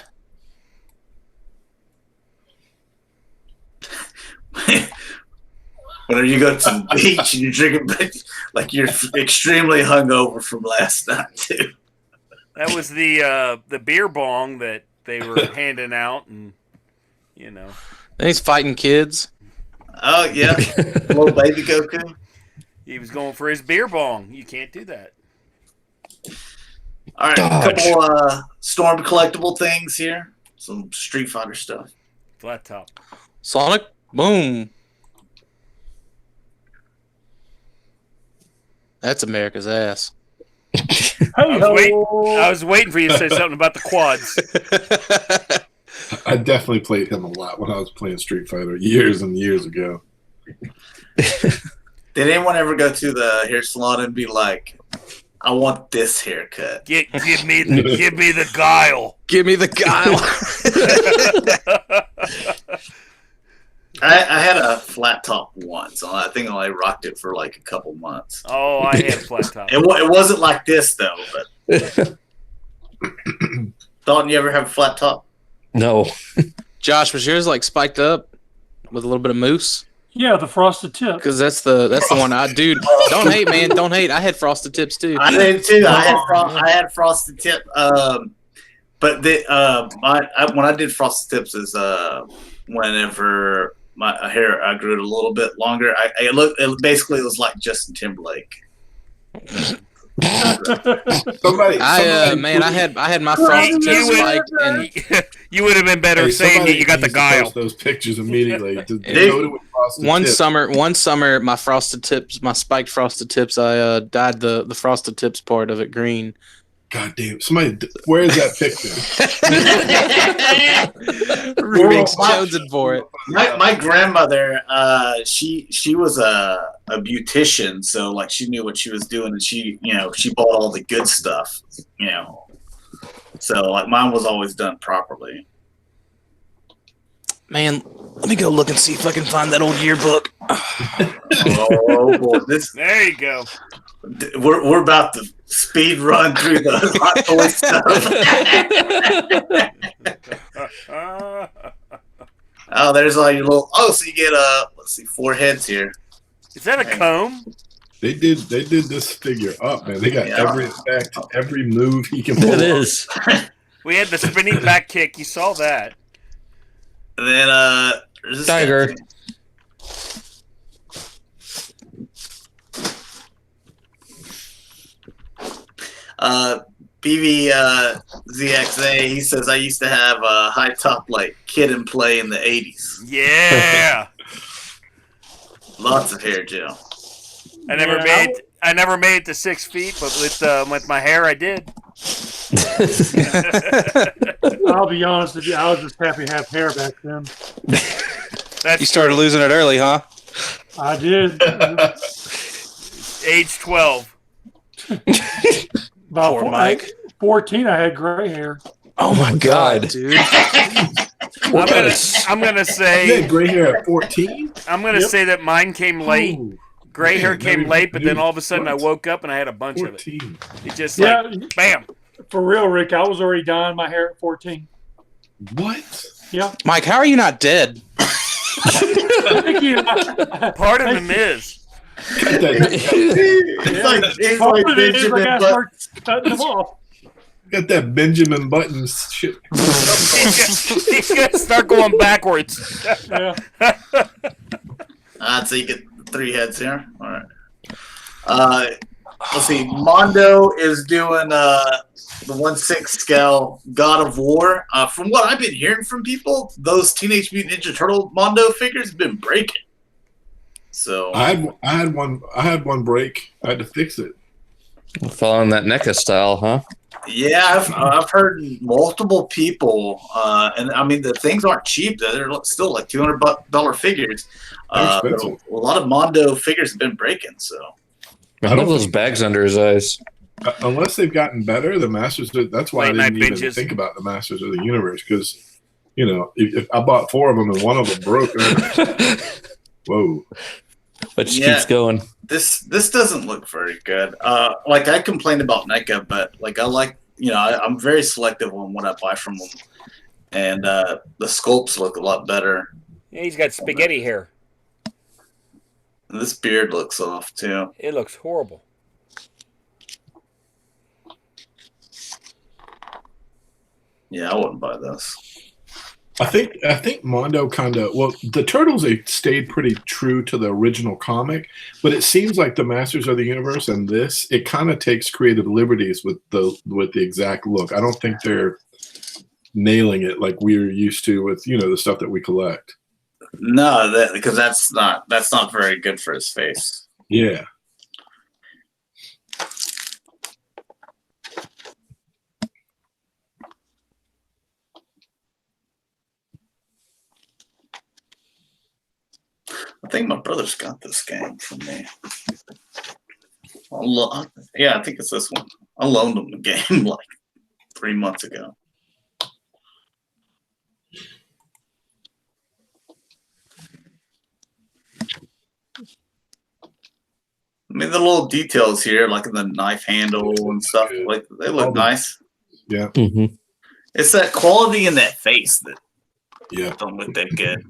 whenever you go to the beach and you're drinking, like you're extremely hungover from last night too. That was the beer bong that they were handing out, and you know. And he's fighting kids. Oh yeah, little baby Goku. He was going for his beer bong. You can't do that. All right, Dodge. a couple Storm collectible things here. Some Street Fighter stuff. Flat top. Sonic Boom. That's America's ass. I was waiting for you to say something about the quads. I definitely played him a lot when I was playing Street Fighter years and years ago. Did anyone ever go to the hair salon and be like, "I want this haircut"? Give me the guile. Give me the guile. I had a flat top once. I think I only rocked it for like a couple months. Oh, I had a flat top. It wasn't like this though. But Dalton, you ever have a flat top? No. Josh, was yours like spiked up with a little bit of mousse? Yeah, the frosted tip. Because that's the one dude. Don't hate, man. Don't hate. I had frosted tips too. I did too. I had frosted tip. But when I did frosted tips is whenever my hair I grew it a little bit longer. It basically was like Justin Timberlake. Somebody, I had my frosted tips spiked, and You would have been better saying that you got the guile. Post those pictures immediately. one summer, my spiked frosted tips, I dyed the frosted tips part of it green. God damn! Somebody, where is that picture? Remix chosen for it. My grandmother, she was a beautician, so like she knew what she was doing, and she bought all the good stuff, So like mine was always done properly. Man, let me go look and see if I can find that old yearbook. Oh boy, There you go. we're about to speed run through the hot toy stuff. Oh, there's all your little. Oh, so you get let's see, 4 heads here. Is that a comb? They did this figure up, man. They got every effect, every move he can pull. It is. We had the spinning back kick. You saw that. And then there's this Tiger. guy. BVZXA, he says, I used to have a high top like Kid and Play in the 80s. Yeah. Lots of hair gel. I never made it to 6 feet, but with my hair, I did. I'll be honest with you, I was just happy to have hair back then. You started losing it early, huh? I did. Age 12. About Poor Mike. 14, I had gray hair. Oh my god, dude! I'm gonna You say had gray hair at 14? I'm gonna say that mine came late. Ooh, Gray hair man, came never late, but then knew. all of a sudden I What? woke up and I had a bunch of it. 14. It just Yeah. like bam. For real, Rick, I was already dyeing my hair at 14. What? Yeah. Mike, how are you not dead? Thank you. Part of him is. It's like Benjamin I start cutting them off. Got that Benjamin Button shit. He's gonna start going backwards. Yeah. So you get 3 heads here. All right. Let's see. Mondo is doing the 1/6 scale God of War. From what I've been hearing from people, those Teenage Mutant Ninja Turtle Mondo figures have been breaking. So I had one break. I had to fix it. Following that NECA style, huh? yeah, I've heard multiple people, and I mean the things aren't cheap. They're still like $200 figures. They're expensive. A lot of Mondo figures have been breaking. So I love those bags under his eyes. Unless they've gotten better, the Masters. That's why Late I night didn't even binges. think about the Masters of the Universe because, if I bought 4 of them and one of them broke, whoa. But just Yeah. keeps going. this doesn't look very good. Like I complained about NECA, but like I like I'm very selective on what I buy from them, and the sculpts look a lot better. Yeah, he's got spaghetti hair. And this beard looks off too. It looks horrible. Yeah, I wouldn't buy this. I think Mondo the Turtles, they stayed pretty true to the original comic, but it seems like the Masters of the Universe and this, it kind of takes creative liberties with the exact look. I don't think they're nailing it like we're used to with the stuff that we collect. No, because that's not very good for his face. Yeah. I think my brother's got this game from me. Yeah, I think it's this one. I loaned him the game like 3 months ago. I mean, the little details here, like in the knife handle and stuff, like they look nice. Yeah. Mm-hmm. It's that quality in that face that Yeah. don't look that good.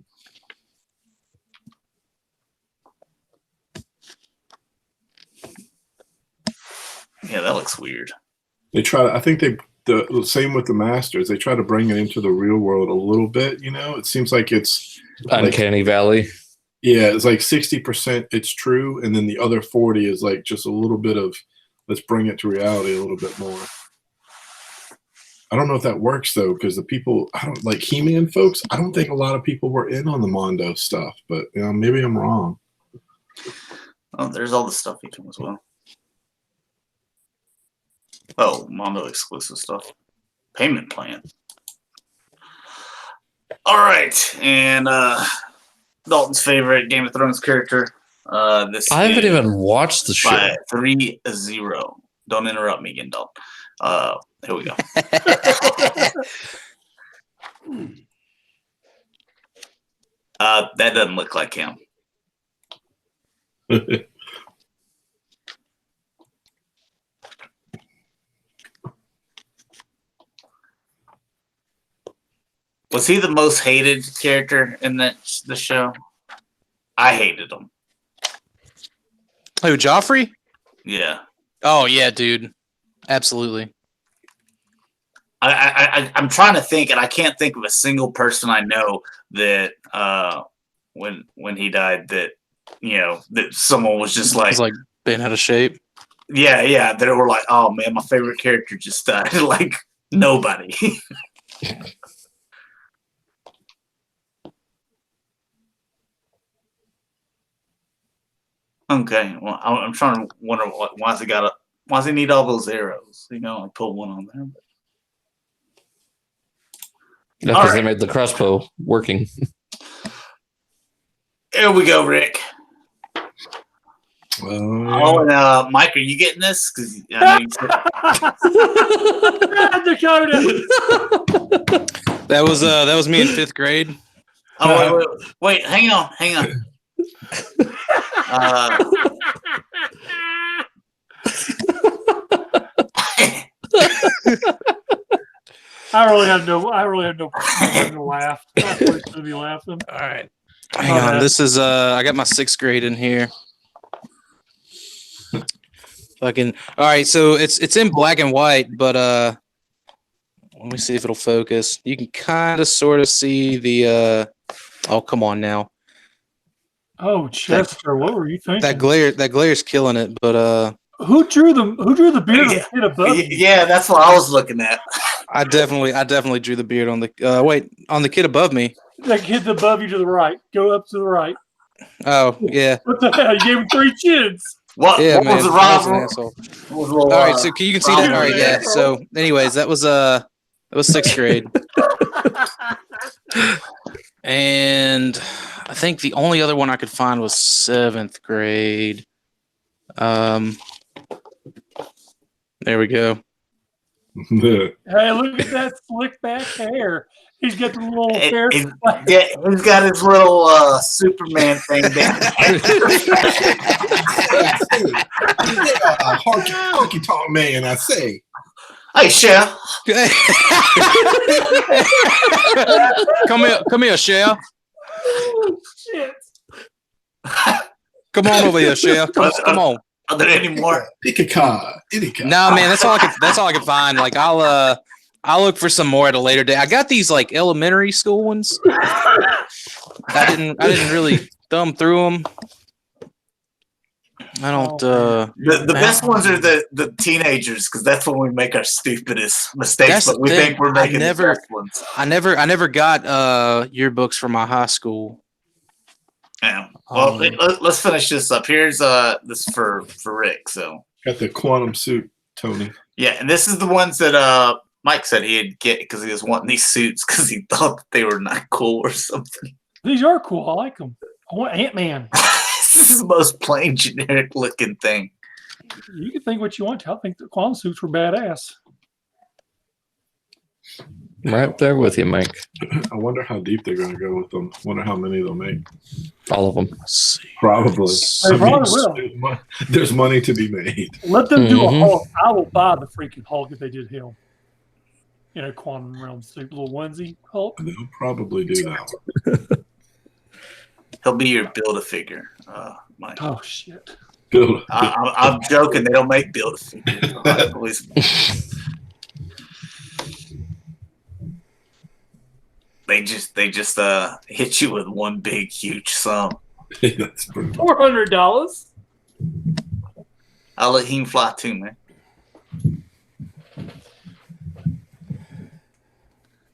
Yeah, that looks weird. They try. I think the same with the Masters. They try to bring it into the real world a little bit. It seems like it's Uncanny Valley. Yeah, it's like 60% it's true, and then the other 40 is like just a little bit of let's bring it to reality a little bit more. I don't know if that works though, because the people I don't like He-Man folks. I don't think a lot of people were in on the Mondo stuff, but maybe I'm wrong. Oh, there's all the stuff he can as well. Oh, Mondo exclusive stuff. Payment plan. All right, and Dalton's favorite Game of Thrones character. This I haven't even watched the show. by 3-0. Don't interrupt me again, Dalton. Here we go. That doesn't look like him. Was he the most hated character in the show? I hated him. Who, Joffrey? Yeah. Oh yeah, dude. Absolutely. I'm trying to think, and I can't think of a single person I know that when he died that that someone was just like It's like been out of shape. yeah, they were like, oh man, my favorite character just died. Like nobody. Okay, well, I'm trying to wonder why does he need all those arrows? I put one on there. That's because they made the crossbow working. Here we go, Rick. Oh, And Mike, are you getting this? Because I know Dakota. That was me in 5th grade. wait, hang on. I really have no reason to laugh. I should be laughing. All right. Hang on. This is I got my 6th grade in here. Fucking all right. So it's in black and white, but let me see if it'll focus. You can kind of sort of see the. Oh, come on now. Oh, Chester, what were you thinking? That glare's killing it, but Who drew the beard of the kid above you? Yeah, that's what I was looking at. I definitely drew the beard on the on the kid above me. That kid above you to the right. Go up to the right. Oh yeah. What the hell? You gave him 3 kids. What Yeah, what man. was the I was an rival? asshole. What was the little, All right, so you can see that. All right, yeah. asshole. So, anyways, that was 6th grade, and I think the only other one I could find was 7th grade. There we go. Hey, look at that slick back hair. He's got the little hair. He's got his little Superman thing down. Honky tonk man, I say. Hey, Chef. Come here, Shell. Oh, shit. Come on over here, Shell. Come on. Are there any more? Pick a card. Any card. No, man, that's all I could find. Like I'll look for some more at a later date. I got these like elementary school ones. I didn't really thumb through them. I don't. The best ones are the teenagers because that's when we make our stupidest mistakes. That's But we the think thing. we're making I the best ones. I never got yearbooks from my high school. Yeah. Well, let's finish this up. Here's this for Rick. So Got the quantum suit, Tony. yeah, and this is the ones that Mike said he'd get because he was wanting these suits because he thought that they were not cool or something. These are cool. I like them. I want Ant-Man. This is the most plain generic looking thing. You can think what you want to. I think the quantum suits were badass. Right there with you, Mike. I wonder how deep they're going to go with them. Wonder how many they'll make. All of them. Let's see. Probably. They probably will. There's money to be made. Let them do a Mhm. Hulk. I will buy the freaking Hulk if they did him. In a quantum realm suit, little onesie Hulk. They'll probably do that. He'll be your Build-A-Figure, Mike. Oh shit! Build- I'm joking. They don't make Build-A-Figures. They just hit you with one big huge sum. That's pretty $400. I'll let him fly too, man.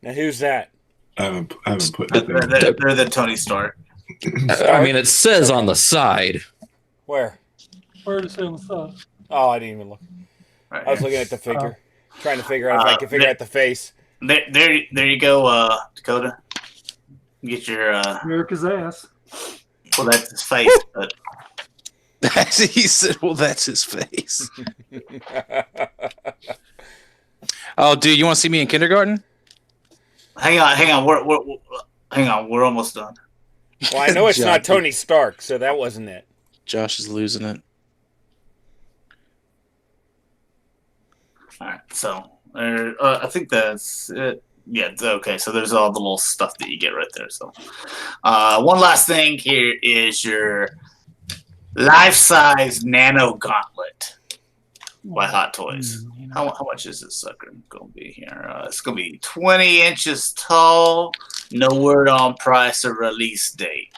Now who's that? I haven't put They're, that they're, they're the Tony Stark. I mean, it says on the side. Where? Where to say on the side? Oh, I didn't even look. Right I was here. looking at the figure, trying to figure out if I can figure out the face. There you go, Dakota. Get your America's ass. well, that's his face, but He said, "Well, that's his face." Oh, dude, you want to see me in kindergarten? hang on, we're almost done. Well, I know it's not Jockey. Tony Stark, so that wasn't it. Josh is losing it. All right, so I think that's it. Yeah, it's okay. So there's all the little stuff that you get right there. So one last thing here is your life-size nano gauntlet by Hot Toys. How much is this sucker going to be here? It's going to be 20 inches tall. No word on price or release date.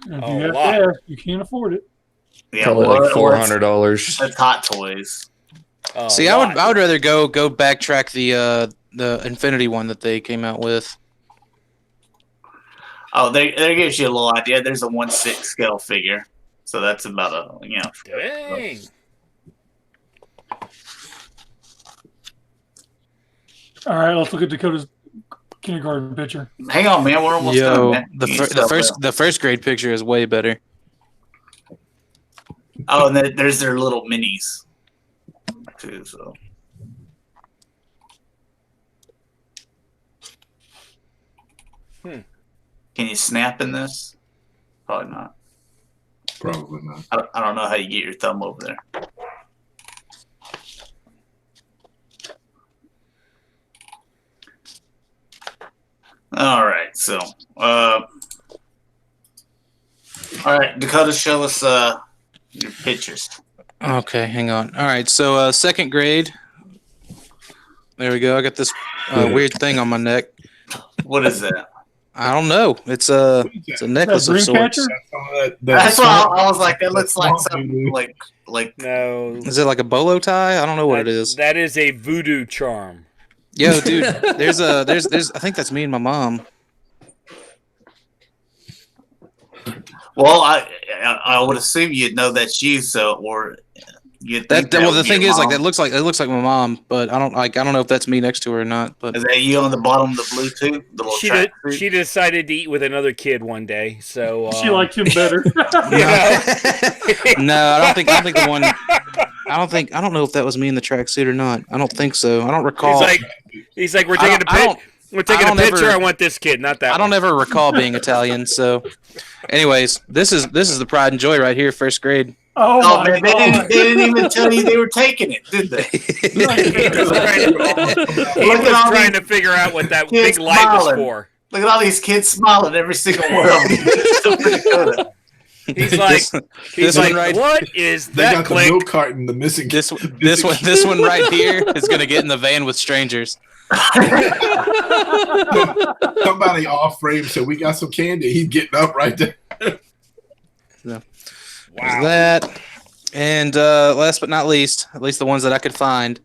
If Oh, you have lot. cash, you can't afford it. Yeah, Probably well, like $400. That's Hot Toys. Oh, See, I would rather go backtrack the Infinity one that they came out with. Oh, there gives you a little idea. There's a 1/6 scale figure, so that's about a Dang. All right, let's look at Dakota's kindergarten picture. Hang on, man. We're almost done, Yo, man. the first grade picture is way better. Oh, and there's their little minis too. So can you snap in this? Probably not. Probably not. I don't know how you get your thumb over there. All right, so all right, Dakota, show us your pictures. Okay, hang on. All right, so second grade. There we go. I got this weird thing on my neck. What is that? I don't know. It's a necklace of dream sorts. catcher? That's why I was like, that looks like something like No. Is it like a bolo tie? I don't know what it is. That is a voodoo charm. Yo, dude, there's I think that's me and my mom. Well, I would assume you'd know that's you, so or you'd think That well, the would be thing your is, like, mom. it looks like my mom, but I don't know if that's me next to her or not. But Is that you on the bottom of the Bluetooth? The little track suit? She decided to eat with another kid one day, so She liked him better. you know. no, I don't know if that was me in the tracksuit or not. I don't think so. I don't recall. He's like, we're taking a picture. I want this kid, not that. I don't ever recall being Italian. So, anyways, this is the pride and joy right here, first grade. Oh, man, they didn't even tell you they were taking it, did they? He was trying to figure out what that big light was for. Look at all these kids smiling, every single one of them. He's like, what is They that got click? the milk carton, the missing. This one right here is gonna get in the van with strangers. Somebody off frame, so we got some candy. He's getting up right there. Wow. That, and last but not least, at least the ones that I could find.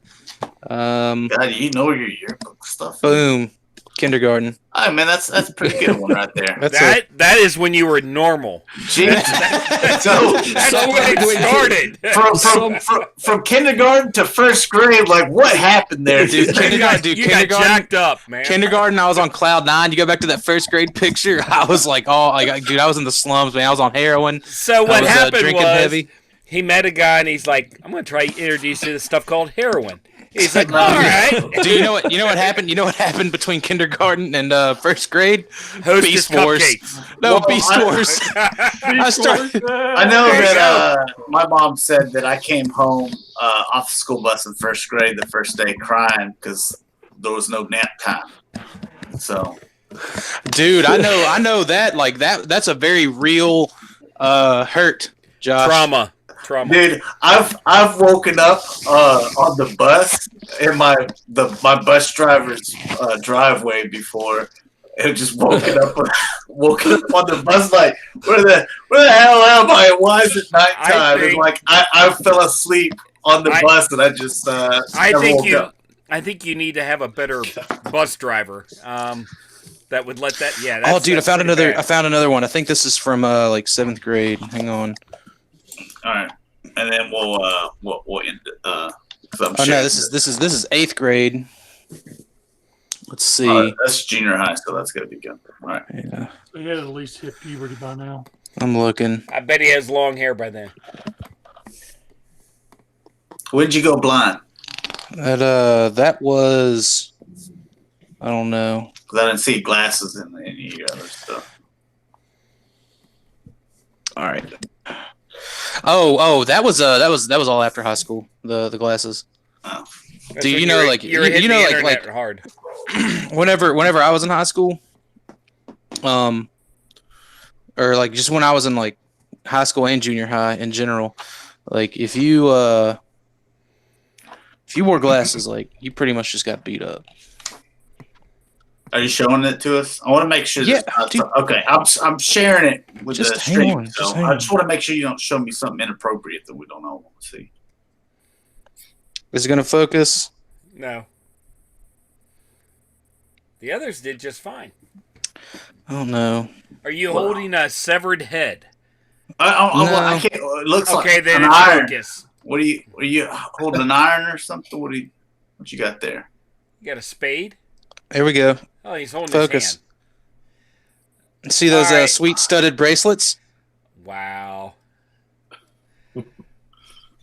God, you know your yearbook stuff. Boom, kindergarten. Oh man, that's a pretty good one right there. That is when you were normal. Jeez. That's when it started. From kindergarten to first grade, like what happened there, dude? Kindergarten, you got jacked up, man. Kindergarten, I was on cloud 9. You go back to that first grade picture, I was like, dude, I was in the slums, man. I was on heroin. So what happened drinking was heavy. He met a guy and he's like, I'm gonna try to introduce you to this stuff called heroin. He's like, all right. Do you know what happened? You know what happened between kindergarten and first grade? Hostess Beast Wars. cupcakes. No, Beast Wars. I know that my mom said that I came home off the school bus in first grade the first day crying because there was no nap time. So, dude, I know that like that's a very real hurt, Josh. Trauma. Dude, I've woken up on the bus in my bus driver's driveway before, and just woken up on the bus like, where the hell am I? Why is it nighttime? And like I fell asleep on the bus, and I just woke up. I think you need to have a better bus driver. That would let that. Yeah. Oh, dude, I found another one. I think this is from like 7th grade. Hang on. All right, and then we'll end. No, this is 8th grade. Let's see. That's junior high, so that's gotta be good. All right. Yeah. So he had at least hit puberty by now. I'm looking. I bet he has long hair by then. When did you go blind? That was, I don't know. Because I didn't see glasses in any of your other stuff. All right. Oh, that was all after high school. The glasses. Oh. Do you know like hard? whenever I was in high school, or like just when I was in like high school and junior high in general, like if you wore glasses, like you pretty much just got beat up. Are you showing it to us? I want to make sure. Yeah, okay, I'm sharing it with the stream. On, so I just want to make sure you don't show me something inappropriate that we don't all want to see. Is it going to focus? No. The others did just fine. Oh no. Are you holding a severed head? I can't. It looks okay, like then an it's iron. focus. What are you holding an iron or something? What you got there? You got a spade? There we go. Oh, he's holding focus. His hand. See those sweet studded bracelets? Wow.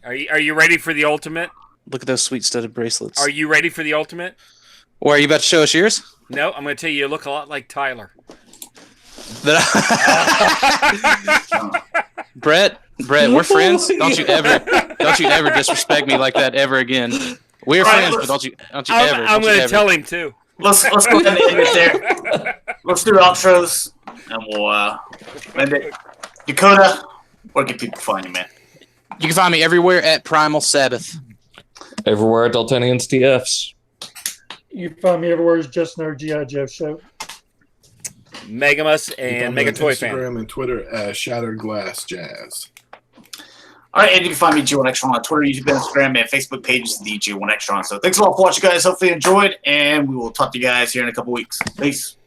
Are you ready for the ultimate? Look at those sweet studded bracelets. Are you ready for the ultimate? Or are you about to show us yours? No, I'm going to tell you look a lot like Tyler. Brett, we're friends. Don't you ever disrespect me like that ever again. We're friends, but don't you ever. I'm going to tell him too. Let's go ahead and end it there. Let's do outros, and we'll end it. Dakota, where can people find you, man? You can find me everywhere at PrimalSabbath. Everywhere at Daltonians TFs. You can find me everywhere as Just Another G.I. Joe show. Megamus and Mega Toy Fan. Instagram and Twitter as Shatrdglassjazz. All right, and you can find me, G1Extron, on Twitter, YouTube, Instagram, and Facebook pages, the G1Extron. So thanks a lot for watching, guys. Hopefully you enjoyed, and we will talk to you guys here in a couple weeks. Peace.